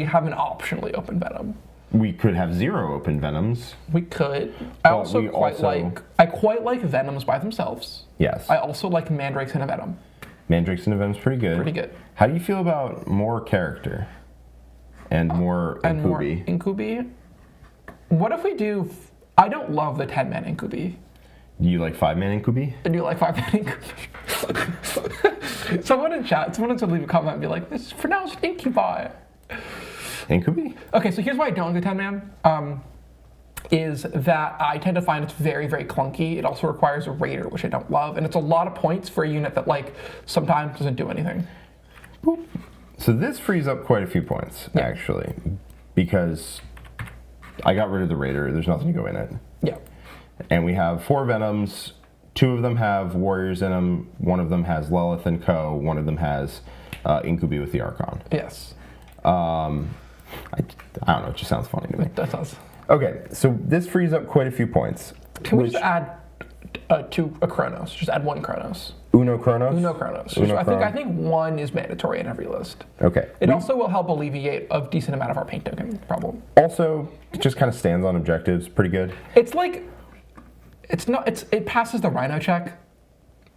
have an optionally open Venom. We could have 0 open Venoms. We could. I quite like Venoms by themselves. Yes. I also like Mandrakes in a Venom. Mandrakes and Venom's pretty good. Pretty good. How do you feel about more character and more Incubi? Incubi? What if we do... I don't love the 10-man Incubi. Do you like 5-man Incubi? I do like 5-man Incubi. Someone in chat, someone to leave a comment and be like, this is pronounced Incubi. Incubi? Okay, so here's why I don't like the 10-man. Is that I tend to find it's very, very clunky. It also requires a raider, which I don't love. And it's a lot of points for a unit that, like, sometimes doesn't do anything. Boop. So this frees up quite a few points, actually. Because I got rid of the raider. There's nothing to go in it. Yeah. And we have 4 Venoms. 2 of them have warriors in them. 1 of them has Lilith and Co. 1 of them has Incubi with the Archon. Yes. I don't know. It just sounds funny to me. That does. Okay, so this frees up quite a few points. Can we just add a Chronos? Just add 1 Chronos. Uno Chronos? Uno Chronos. Uno I think 1 is mandatory in every list. Okay. It also will help alleviate a decent amount of our paint token problem. Also, it just kind of stands on objectives pretty good. It's like, it passes the Rhino check.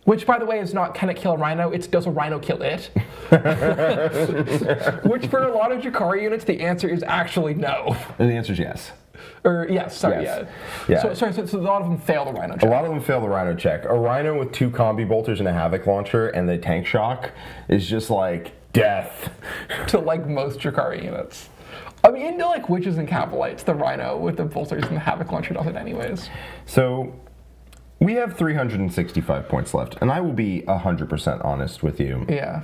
Which, by the way, is not can it kill a Rhino, it's does a Rhino kill it? Which, for a lot of Jakari units, the answer is actually no. And the answer is yes. Or, yes, sorry, Yes. yeah. Yeah. So a lot of them fail the Rhino check. A lot of them fail the Rhino check. A Rhino with 2 combi bolters and a Havoc launcher and the tank shock is just like death. To, like, most Jakari units. I mean, into, like, Witches and Capelites, the Rhino with the bolters and the Havoc launcher does it anyways. So, we have 365 points left, and I will be 100% honest with you. Yeah.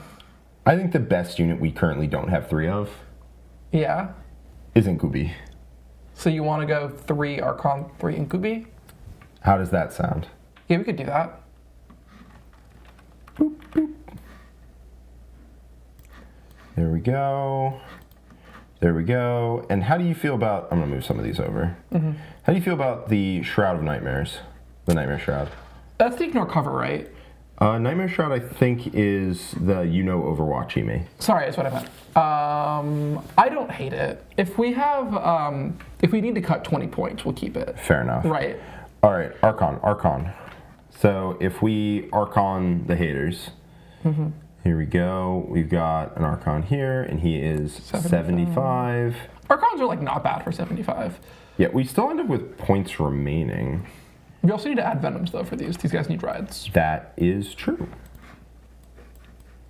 I think the best unit we currently don't have 3 of Yeah. is Incubi. So you want to go 3 Archon, 3 Incubi? How does that sound? Yeah, we could do that. Boop, boop. There we go. There we go. And how do you feel about... I'm going to move some of these over. Mm-hmm. How do you feel about the Shroud of Nightmares? The Nightmare Shroud. That's the ignore cover, right? Nightmare Shroud, I think, is the Overwatch me. Sorry, that's what I meant. I don't hate it. If we have, if we need to cut 20 points, we'll keep it. Fair enough. Right. All right, Archon. So if we Archon the haters, here we go. We've got an Archon here, and he is 75. Archons are, like, not bad for 75. Yeah, we still end up with points remaining. We also need to add Venoms, though, for these. These guys need rides. That is true.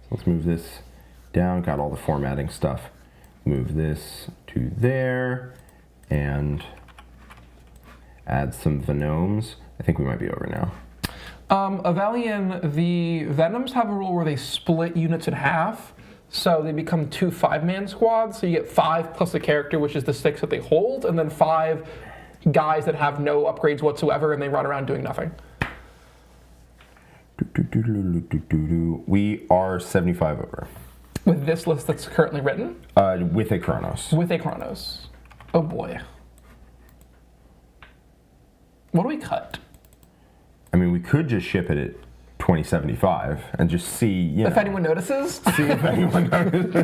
Let's move this down. Got all the formatting stuff. Move this to there. And add some Venoms. I think we might be over now. Avalian, the Venoms have a rule where they split units in half. So they become 2 5-man squads. So you get 5 plus a character, which is the 6 that they hold, and then 5 guys that have no upgrades whatsoever, and they run around doing nothing. We are 75 over. With this list that's currently written? With a Chronos. With a Chronos. Oh boy. What do we cut? I mean, we could just ship it at 2075 and just see, you know. If anyone notices? See if anyone notices.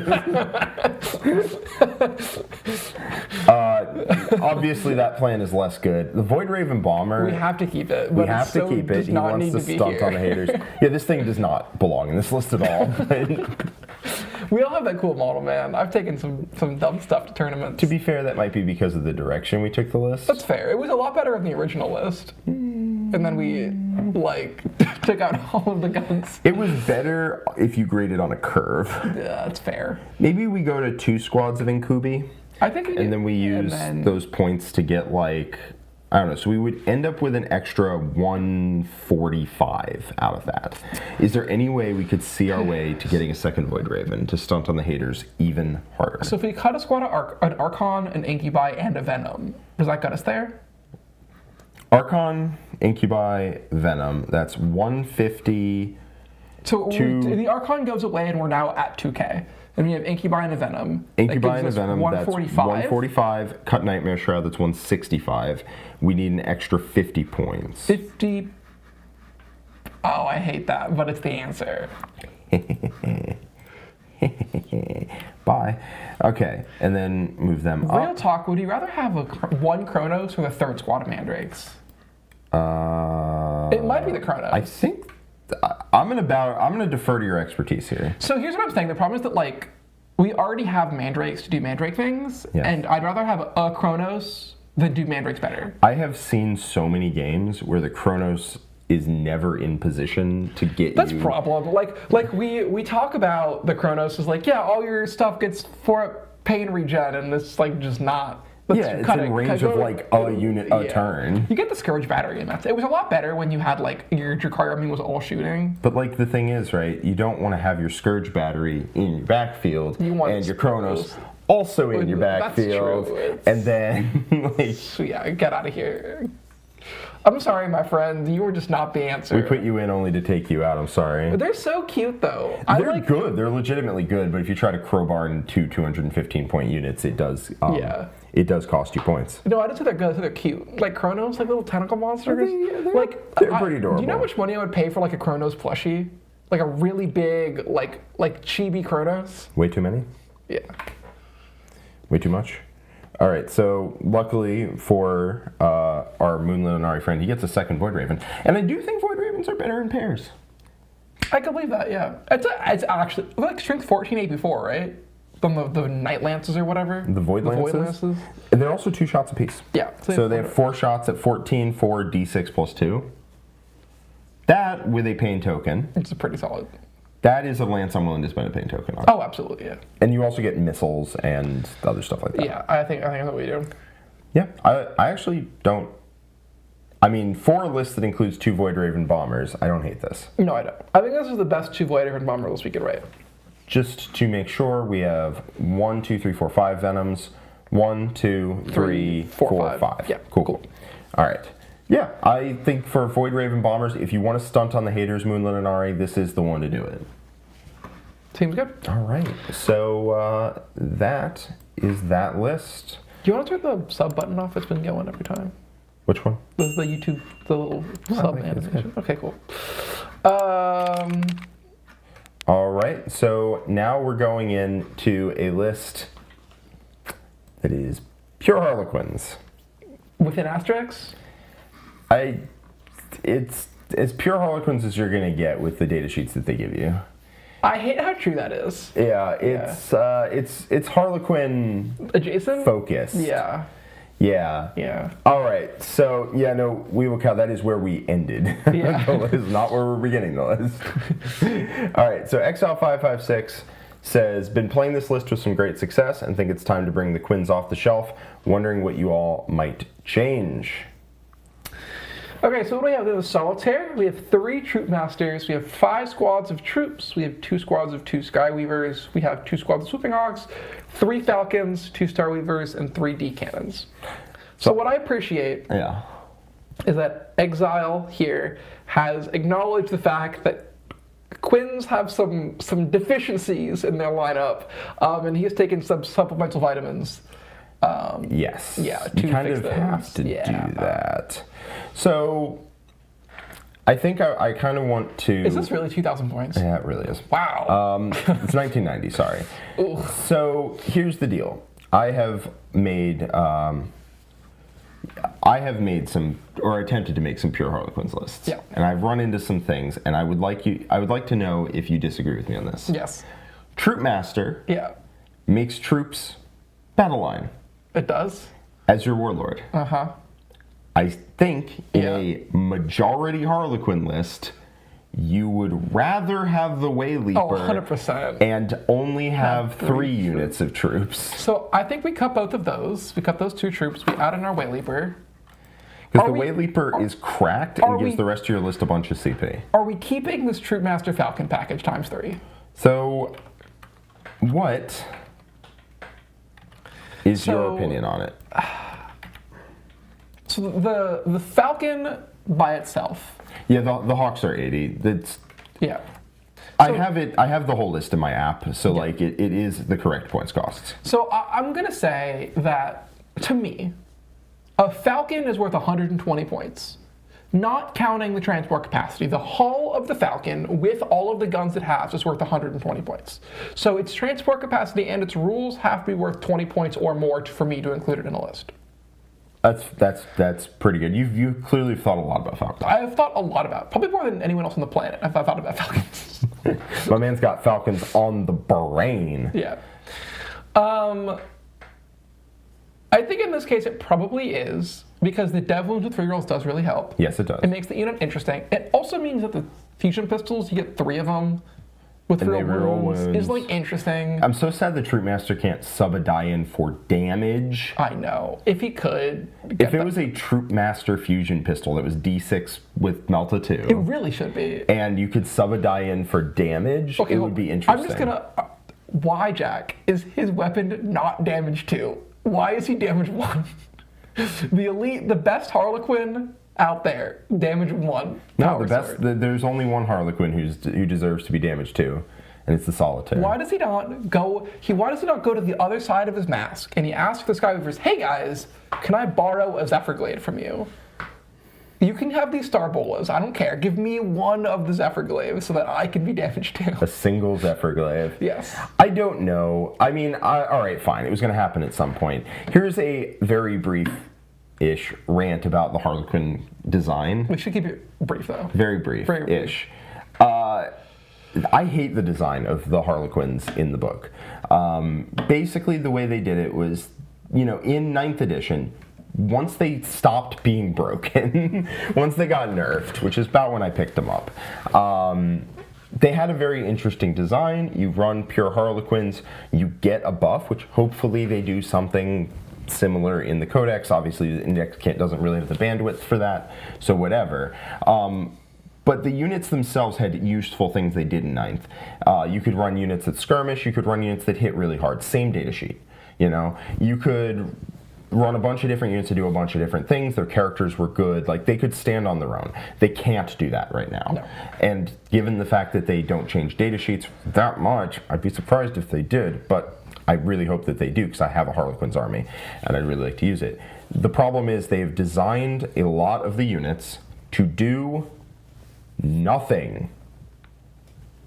Obviously, that plan is less good. The Void Raven Bomber. We have to keep it. We have to keep it. He wants to stunt on the haters. Yeah, this thing does not belong in this list at all. We all have that cool model, man. I've taken some dumb stuff to tournaments. To be fair, that might be because of the direction we took the list. That's fair. It was a lot better in the original list. And then we, like, took out all of the guns. It was better if you graded on a curve. Yeah, that's fair. Maybe we go to 2 squads of Incubi. I think and then we use those points to get, like, I don't know. So we would end up with an extra 145 out of that. Is there any way we could see our way to getting a second Void Raven to stunt on the haters even harder? So if we cut a squad of an Archon, an Incubi, and a Venom, does that get us there? Archon, Incubi, Venom. That's 150. So the Archon goes away and we're now at 2K. And we have Incubi and a Venom. Incubi and a Venom, 145. that's 145. Cut Nightmare Shroud, that's 165. We need an extra 50 points. 50. Oh, I hate that, but it's the answer. Bye. Okay, and then move them up. Real talk, would you rather have one Chronos or the third squad of Mandrakes? It might be the Chronos. I think I'm gonna defer to your expertise here. So here's what I'm saying. The problem is that like we already have mandrakes to do mandrake things, Yes. and I'd rather have a Chronos than do mandrakes better. I have seen so many games where the Chronos is never in position to get That's you. problem. Like we talk about the Chronos as like, yeah, all your stuff gets 4 pain regen, and it's like just not. Let's Yeah, it's cut in it, range cut of it. like a unit a Yeah. turn. You get the Scourge battery, and it was a lot better when you had like your Jakari army was all shooting. But like the thing is, right? You don't want to have your Scourge battery in your backfield You want and your Chronos those- also in your That's backfield, true. It's- and then like So yeah, get out of here. I'm sorry, my friend. You were just not the answer. we put you in only to take you out. I'm sorry. They're so cute, though. They're good. They're legitimately good. But if you try to crowbar in 215 point units, it does. Yeah. It does cost you points. No, I didn't say they're good. I said they're cute. Like Chronos, like little tentacle monsters. They're Like pretty adorable. Do you know how much money I would pay for like a Chronos plushie? Like a really big, like chibi Chronos. Way too many. Yeah. Way too much. All right, so luckily for our Moonlit Yanari friend, he gets a second Void Raven. And I do think Void Ravens are better in pairs. I can believe that. Yeah. It's actually like strength 14 AP4, right? From the Night Lances or whatever. The Void Lances? And they're also 2 shots apiece. Yeah. So they have 4 shots at 14 for D6 plus 2. That, with a pain token, It's pretty solid. that is a lance I'm willing to spend a pain token on. Oh, absolutely. Yeah. And you also get missiles and other stuff like that. Yeah. I think that's what we do. Yeah, I actually don't. I mean, for a list that includes 2 Void Raven bombers, I don't hate this. No, I don't. I think this is the best 2 Void Raven bomber list we could write. Just to make sure, we have 1, 2, 3, 4, 5 Venoms. 1, 2, 3, 4, 5. Yeah, Cool. All right. Yeah, I think for Void Raven bombers, if you want to stunt on the haters, Moonlit and Ari, this is the one to do it. Seems good. All right. So that is that list. Do you want to turn the sub button off? It's been going every time. Which one? The YouTube, the little sub I think it's animation. Okay, cool. All right, so now we're going into a list that is pure Harlequins. With an asterisk? It's as pure Harlequins as you're gonna get with the data sheets that they give you. I hate how true that is. Yeah, it's Harlequin Adjacent? focus. Yeah. Yeah. Yeah. All right, so yeah, no, we will count. That is where we ended. Yeah. The list, not where we're beginning the list. All right, so Exile556 says, been playing this list with some great success and think it's time to bring the Quins off the shelf. Wondering what you all might change. Okay, so what do we have? We have Solitaire, we have 3 Troop Masters, we have 5 squads of troops, we have 2 squads of 2 Skyweavers, we have 2 squads of Swooping Hawks, 3 Falcons, 2 Starweavers, and 3 D Cannons. So what I appreciate Yeah. is that Exile here has acknowledged the fact that Quins have some deficiencies in their lineup, and he has taken some supplemental vitamins. Yes. Yeah, You to kind fix of those. have to Yeah. do that. So, I think I kind of want to... Is this really 2,000 points? Yeah, it really is. Wow. It's 1990, sorry. Ooh. So, here's the deal. I have made some, or attempted to make some pure Harlequins lists. Yeah. And I've run into some things, and I would like to know if you disagree with me on this. Yes. Troop Master Yeah. makes troops battle line It does. as your warlord. Uh-huh. I think in Yeah. a majority Harlequin list, you would rather have the Wayleaper Oh, 100%. and only have three 3 units of troops. So I think we cut both of those. We cut those 2 troops. We add in our Wayleaper. Because Are the we- Wayleaper is cracked are and gives we- the rest of your list a bunch of CP. Are we keeping this Troop Master Falcon package times 3? So, what is your So- opinion on it? So the Falcon by itself. Yeah, the Hawks are 80. That's... Yeah. I have the whole list in my app, so like it is the correct points costs. So I'm going to say that, to me, a Falcon is worth 120 points. Not counting the transport capacity. The hull of the Falcon, with all of the guns it has, is worth 120 points. So its transport capacity and its rules have to be worth 20 points or more for me to include it in a list. That's pretty good. You've clearly thought a lot about Falcons. I have thought a lot about, probably more than anyone else on the planet. I've thought about Falcons. My man's got Falcons on the brain. Yeah. I think in this case it probably is, because the dev wounds with 3-year-olds does really help. Yes, it does. It makes the unit interesting. It also means that the fusion pistols, you get 3 of them with And they real reroll wounds. wounds. Is like interesting. I'm so sad the Troop Master can't sub a die-in for damage. I know. If he could. If it was a Troop Master fusion pistol that was D6 with Melta 2, It really should be. and you could sub a die-in for damage, Okay, it well, would be interesting. I'm just gonna. Why, Jack? Is his weapon not damage 2? Why is he damage 1? The elite, the best Harlequin out there, damage 1. No, power the best. sword. There's only one Harlequin who deserves to be damaged 2, and it's the Solitaire. Why does he not go? Why does he not go to the other side of his mask and he asks the Skyweavers, "Hey guys, can I borrow a Zephyrglade from you? You can have these Star Bolas. I don't care. Give me one of the Zephyrglaives so that I can be damaged too." A single Zephyrglaive? Yes. I don't know. I mean, all right, fine. It was going to happen at some point. Here's a very brief-ish rant about the Harlequin design. We should keep it brief though. Very Very brief-ish. I hate the design of the Harlequins in the book. Basically, the way they did it was, in 9th edition, once they stopped being broken, once they got nerfed, which is about when I picked them up, they had a very interesting design. You run pure Harlequins, you get a buff, which hopefully they do something similar in the Codex. Obviously, the Index kit doesn't really have the bandwidth for that, so whatever. But the units themselves had useful things they did in 9th. You could run units that skirmish, you could run units that hit really hard. Same data sheet. You could run a bunch of different units to do a bunch of different things. Their characters were good. Like, they could stand on their own. They can't do that right now. No. And given the fact that they don't change data sheets that much, I'd be surprised if they did, but I really hope that they do, because I have a Harlequins army, and I'd really like to use it. The problem is they've designed a lot of the units to do nothing.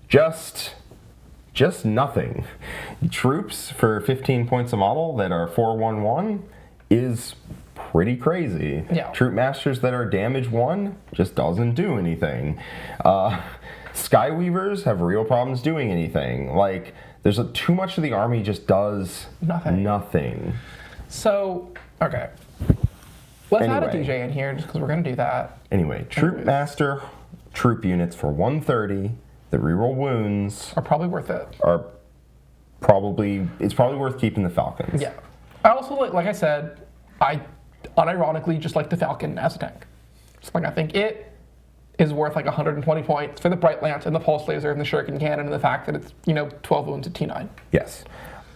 Just nothing. Troops for 15 points a model that are 4/1/1 is pretty crazy. Yeah. Troop Masters that are damage 1 just doesn't do anything. Skyweavers have real problems doing anything. Like, there's too much of the army just does nothing. So, okay. Let's add a Anyway. DJ in here just because we're going to do that. Anyway, Troop Master troop units for 130 that reroll wounds Are probably worth it. are it's probably worth keeping the Falcons. Yeah. I also, like I said, I unironically just like the Falcon as a tank. So, like, I think it is worth like 120 points for the Bright Lance and the Pulse Laser and the Shuriken Cannon and the fact that it's, 12 wounds at T9. Yes.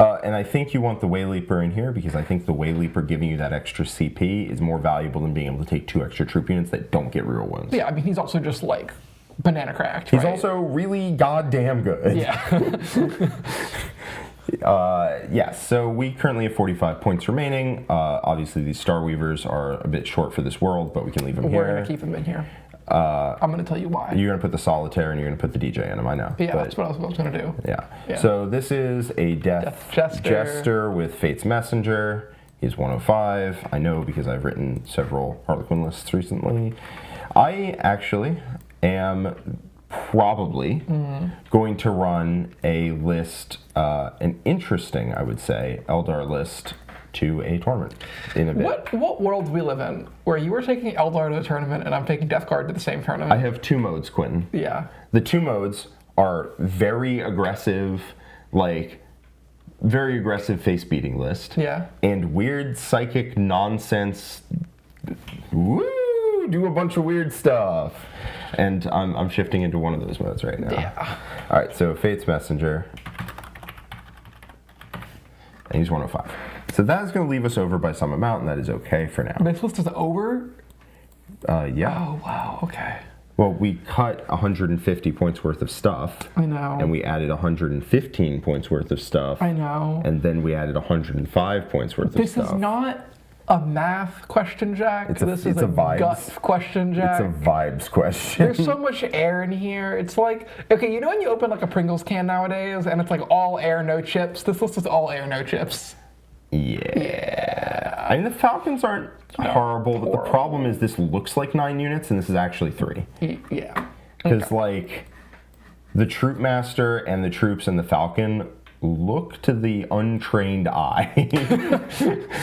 And I think you want the Way Leaper in here because I think the Way Leaper giving you that extra CP is more valuable than being able to take 2 extra troop units that don't get reroll wounds. Yeah, I mean, he's also just like banana cracked. He's right? also really goddamn good. Yeah. Yes, so we currently have 45 points remaining. Obviously, these Star Weavers are a bit short for this world, but we can leave them here. We're going to keep him in here. I'm going to tell you why. You're going to put the Solitaire and you're going to put the DJ in them, I know. Yeah, but, that's what I was going to do. yeah. So this is a Death Jester with Fate's Messenger. He's 105. I know because I've written several Harlequin lists recently. I actually am probably going to run a list, an interesting, I would say, Eldar list to a tournament in a bit. What world do we live in where you are taking Eldar to the tournament and I'm taking Death Guard to the same tournament? I have 2 modes, Quinton. Yeah. The 2 modes are very aggressive, very aggressive face beating list. Yeah. And weird psychic nonsense. Woo! Do a bunch of weird stuff. And I'm shifting into one of those modes right now. Yeah. All right, so Fate's Messenger. And he's 105. So that is going to leave us over by some amount, and that is okay for now. This list is over? Yeah. Oh, wow. Okay. Well, we cut 150 points worth of stuff. I know. And we added 115 points worth of stuff. I know. And then we added 105 points worth of This stuff. is not a math question, Jack. It's this a is a vibes. gut question, Jack. It's a vibes question. There's so much air in here. It's like, okay, you know when you open like a Pringles can nowadays and it's like all air, no chips? This list is all air, no chips. Yeah. I mean, the Falcons aren't horrible, but the problem is this looks like 9 units, and this is actually 3. Yeah. Because, like, the Troop Master and the troops and the Falcon look to the untrained eye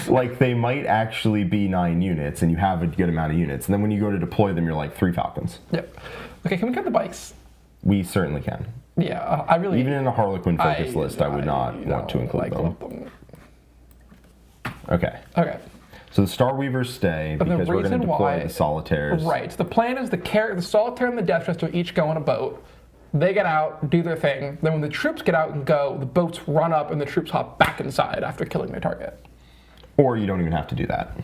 like they might actually be 9 units, and you have a good amount of units. And then when you go to deploy them, you're like 3 Falcons. Yep. Okay, can we get the bikes? We certainly can. Yeah, I really... Even in a Harlequin focus list, I would not want to include them. Okay. Okay. So the Star Weavers stay because we're going to deploy the Solitaires. Right. So the plan is the Solitaire and the Death Jester each go on a boat. They get out, do their thing. Then when the troops get out and go, the boats run up and the troops hop back inside after killing their target. Or you don't even have to do that.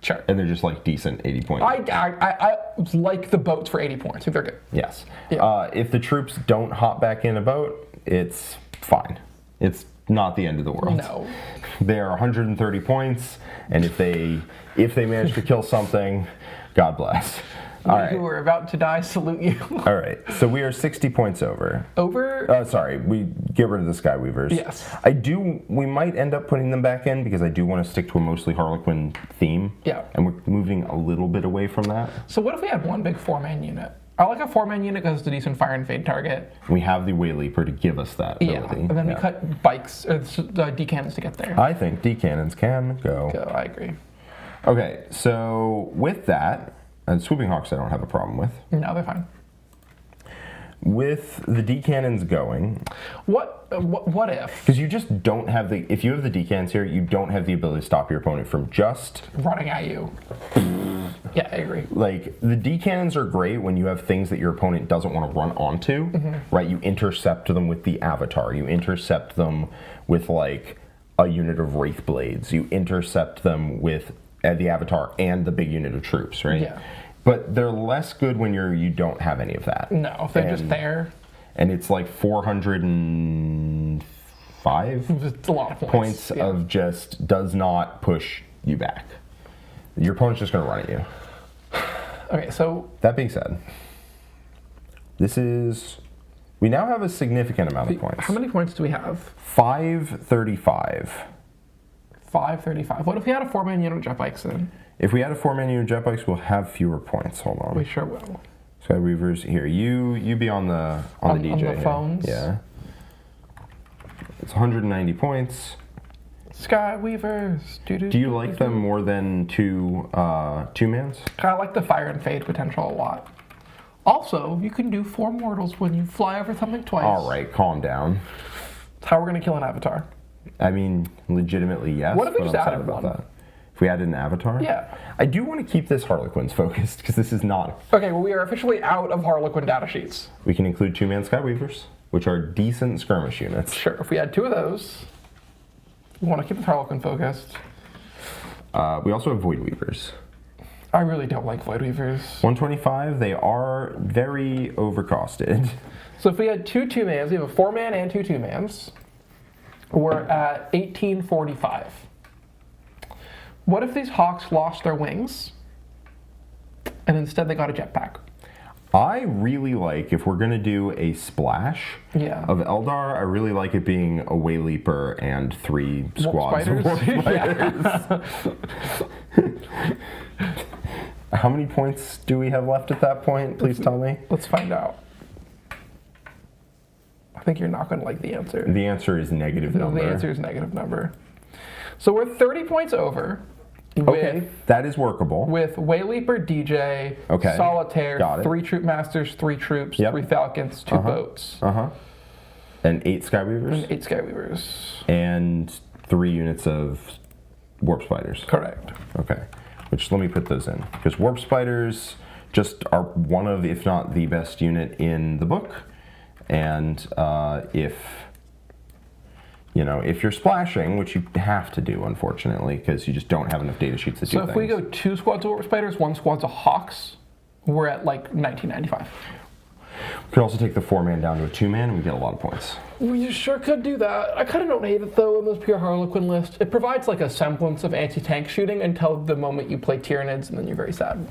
Sure. And they're just like decent 80 points. I like the boats for 80 points. I think they're good. Yes. Yeah. If the troops don't hop back in a boat, it's fine. It's not the end of the world. No. They are 130 points, and if they manage to kill something, God bless. All right. Who are about to die, salute you. All right, so we are 60 points over. Sorry, we get rid of the Skyweavers. Yes. We might end up putting them back in because I do want to stick to a mostly Harlequin theme. Yeah. And we're moving a little bit away from that. So what if we had one big 4-man unit? I like a 4-man unit because it's a decent fire and fade target. We have the Wayleaper to give us that ability. And then we cut bikes, or the D-cannons to get there. I think D-cannons can go. I agree. Okay, so with that, and Swooping Hawks I don't have a problem with. No, they're fine. With the D-cannons going... What if? Because you just don't have the... If you have the D-cannons here, you don't have the ability to stop your opponent from just... running at you. Yeah, I agree. Like, the D-cannons are great when you have things that your opponent doesn't want to run onto, right? You intercept them with the Avatar. You intercept them with, like, a unit of Wraith Blades. You intercept them with the Avatar and the big unit of troops, right? Yeah. But they're less good when you don't have any of that. No, if they're just there. And it's like 405 It's a lot of points of just does not push you back. Your opponent's just going to run at you. Okay, so... That being said, we now have a significant amount of points. How many points do we have? 535. 535. What if we had a 4-man unit of jet bikes then? If we had a 4-man unit of jet bikes, we'll have fewer points. Hold on. We sure will. Skyweavers, here, you be on the DJ on the here. phones? Yeah. It's 190 points. Skyweavers. Do you like them more than two-mans? I like the fire and fade potential a lot. Also, you can do 4 mortals when you fly over something twice. All right, calm down. That's how we're going to kill an Avatar. I mean, legitimately, yes. What if we just added about one? that? If we added an Avatar? Yeah. I do want to keep this Harlequins focused, because this is not... Okay, well, we are officially out of Harlequin data sheets. We can include 2-man Skyweavers, which are decent skirmish units. Sure, if we had 2 of those, we want to keep the Harlequin focused. We also have Void Weavers. I really don't like Void Weavers. 125, they are very overcosted. So if we had 2 2-mans, we have a 4-man and 2 2-mans. We're at 1845. What if these Hawks lost their wings and instead they got a jetpack? I really like, if we're going to do a splash of Eldar, I really like it being a Wayleaper and 3 squads of Warp Spiders. How many points do we have left at that point? Please tell me. Let's find out. I think you're not going to like the answer. The answer is negative number. The answer is negative number. So we're 30 points over. Okay, that is workable. With Wayleaper, DJ, Solitaire, 3 Troop Masters, 3 troops, 3 Falcons, 2 boats. And 8 Skyweavers? And 8 Skyweavers. And 3 units of Warp Spiders. Correct. Okay, which let me put those in. Because Warp Spiders just are one of, if not the best unit in the book. And if you're splashing, which you have to do, unfortunately, because you just don't have enough data sheets to do things. So if we go 2 squads of Warp Spiders, 1 squad's of Hawks, we're at like 1995. We could also take the 4-man down to a 2-man, and we get a lot of points. We sure could do that. I kind of don't hate it, though, in this pure Harlequin list. It provides like a semblance of anti-tank shooting until the moment you play Tyranids, and then you're very sad.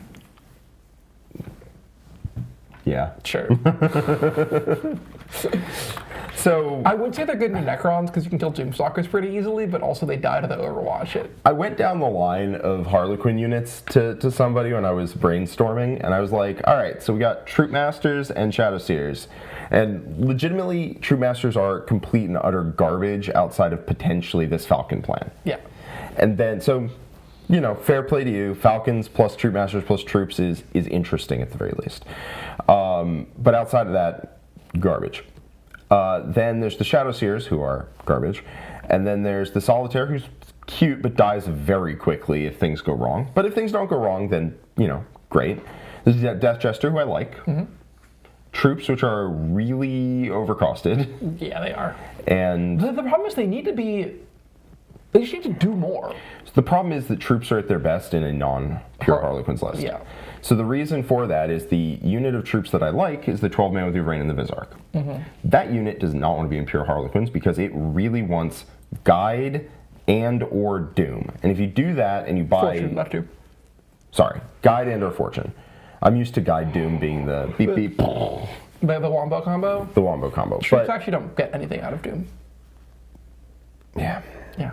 So I would say they're good in Necrons because you can kill Doomstalkers pretty easily, but also they die to the Overwatch hit. I went down the line of Harlequin units to somebody when I was brainstorming, and I was like, all right, so we got Troop Masters and Shadow Seers. And legitimately, Troop Masters are complete and utter garbage outside of potentially this Falcon plan. Yeah. And then, so, you know, fair play to you. Falcons plus Troop Masters plus Troops is interesting at the very least. But outside of that, garbage. Then there's the Shadow Seers, who are garbage. And then there's the Solitaire, who's cute but dies very quickly if things go wrong. But if things don't go wrong, then, you know, great. There's the Death Jester, who I like. Troops, which are really overcosted. Yeah, they are. And The problem is they just need to do more. the problem is that troops are at their best in a non-pure Harlequins list. Yeah. So the reason for that is the unit of troops that I like is the 12-man with Yvraine and the Vizark. That unit does not want to be in pure Harlequins because it really wants Guide and or Doom. And if you do that and you buy... Fortune left you. Sorry, Guide and or Fortune. I'm used to Guide Doom being the beep beep... The Wombo combo? The Wombo combo. Troops actually don't get anything out of Doom. Yeah. Yeah.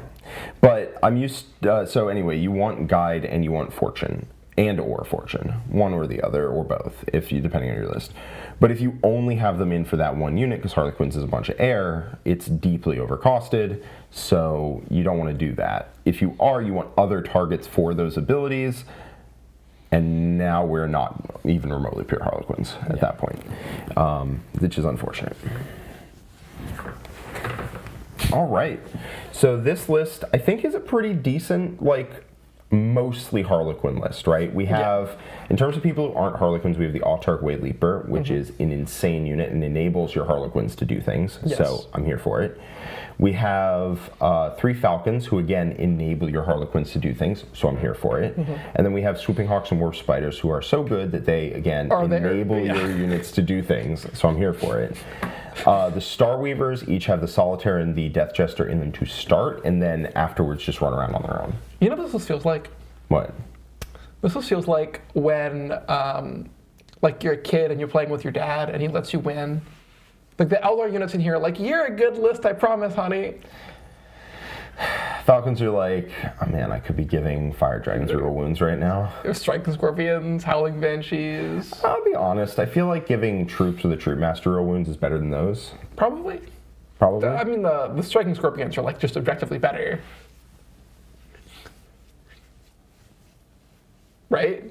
But I'm used... so anyway, you want Guide and you want Fortune. And or Fortune. One or the other, or both, depending on your list. But if you only have them in for that one unit, because Harlequins is a bunch of air, it's deeply overcosted, so you don't want to do that. If you want other targets for those abilities, and now we're not even remotely pure Harlequins at that point, which is unfortunate. All right, so this list, I think, is a pretty decent, mostly Harlequin list, right? We have, in terms of people who aren't Harlequins, we have the Autarch Way Leaper, which is an insane unit and enables your Harlequins to do things, so I'm here for it. We have 3 Falcons, who again enable your Harlequins to do things, so I'm here for it. And then we have Swooping Hawks and Warp Spiders, who are so good that they, again, enable your units to do things, so I'm here for it. The Star Weavers each have the Solitaire and the Death Jester in them to start, and then afterwards just run around on their own. You know what this feels like? What? This feels like when, you're a kid and you're playing with your dad and he lets you win. Like the Eldar units in here, you're a good list, I promise, honey. Falcons are like, oh man, I could be giving Fire Dragons real wounds right now. There's Striking Scorpions, Howling Banshees. I'll be honest, I feel like giving troops with a Troop Master real wounds is better than those. Probably. Probably? I mean, the Striking Scorpions are just objectively better. Right?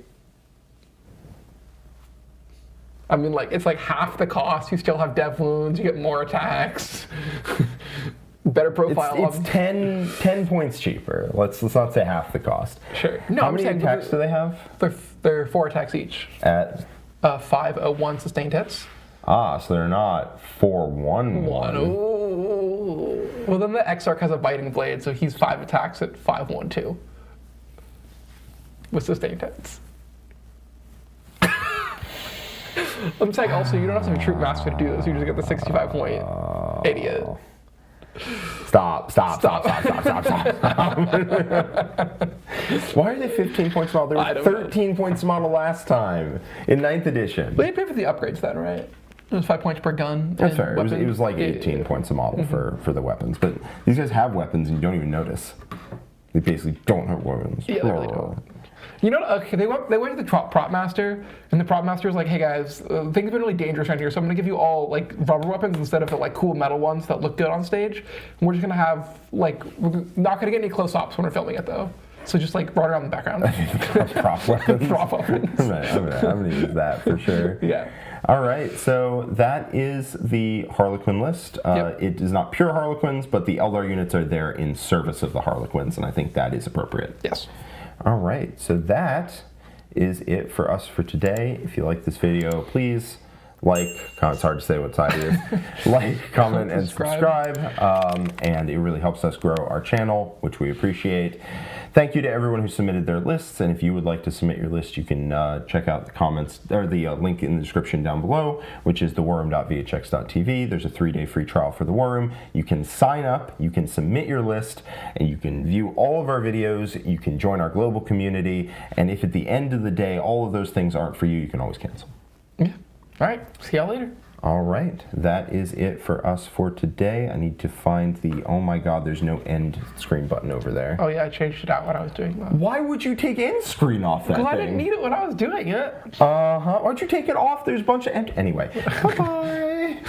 I mean, it's half the cost. You still have dev wounds. You get more attacks. Better profile. It's 10 points cheaper. Let's not say half the cost. Sure. No, How many attacks do they have? They're 4 attacks each. At 501 sustained hits. Ah, so they're not 4-1-1. Ooh. Well, then the Exarch has a biting blade, so he's 5 attacks at 5-1-2 with sustained hits. I'm saying also, you don't have to have a Troop Master to do this. You just get the 65 point. Idiot. Stop. Why are they 15 points model? They were 13 points model last time in 9th edition. They paid for the upgrades then, right? It was 5 points per gun. That's fair. It was 18 points a model for the weapons. But these guys have weapons and you don't even notice. They basically don't have weapons. Yeah, they really don't. You know, okay, they went to the prop master, and the prop master was like, hey guys, things have been really dangerous around here, so I'm gonna give you all rubber weapons instead of the cool metal ones that look good on stage. And we're just gonna have we're not gonna get any close ups when we're filming it though. So just run around in the background. Prop weapons. Prop weapons. I'm gonna use that for sure. Yeah. All right, so that is the Harlequin list. It is not pure Harlequins, but the Eldar units are there in service of the Harlequins, and I think that is appropriate. Yes. All right, so that is it for us for today. If you like this video, please comment. It's hard to say what side it is. Comment, and subscribe. And it really helps us grow our channel, which we appreciate. Thank you to everyone who submitted their lists. And if you would like to submit your list, you can check out the comments or the link in the description down below, which is thewarroom.vhx.tv. There's a 3-day free trial for the War Room. You can sign up, you can submit your list, and you can view all of our videos. You can join our global community. And if at the end of the day all of those things aren't for you, you can always cancel. Yeah. All right. See y'all later. All right, that is it for us for today. I need to find the, oh my god, there's no end screen button over there. Oh yeah, I changed it out when I was doing that. Why would you take end screen off that thing? Because I didn't need it when I was doing it. Uh-huh, why'd you take it off? There's a bunch of end, anyway. Bye-bye.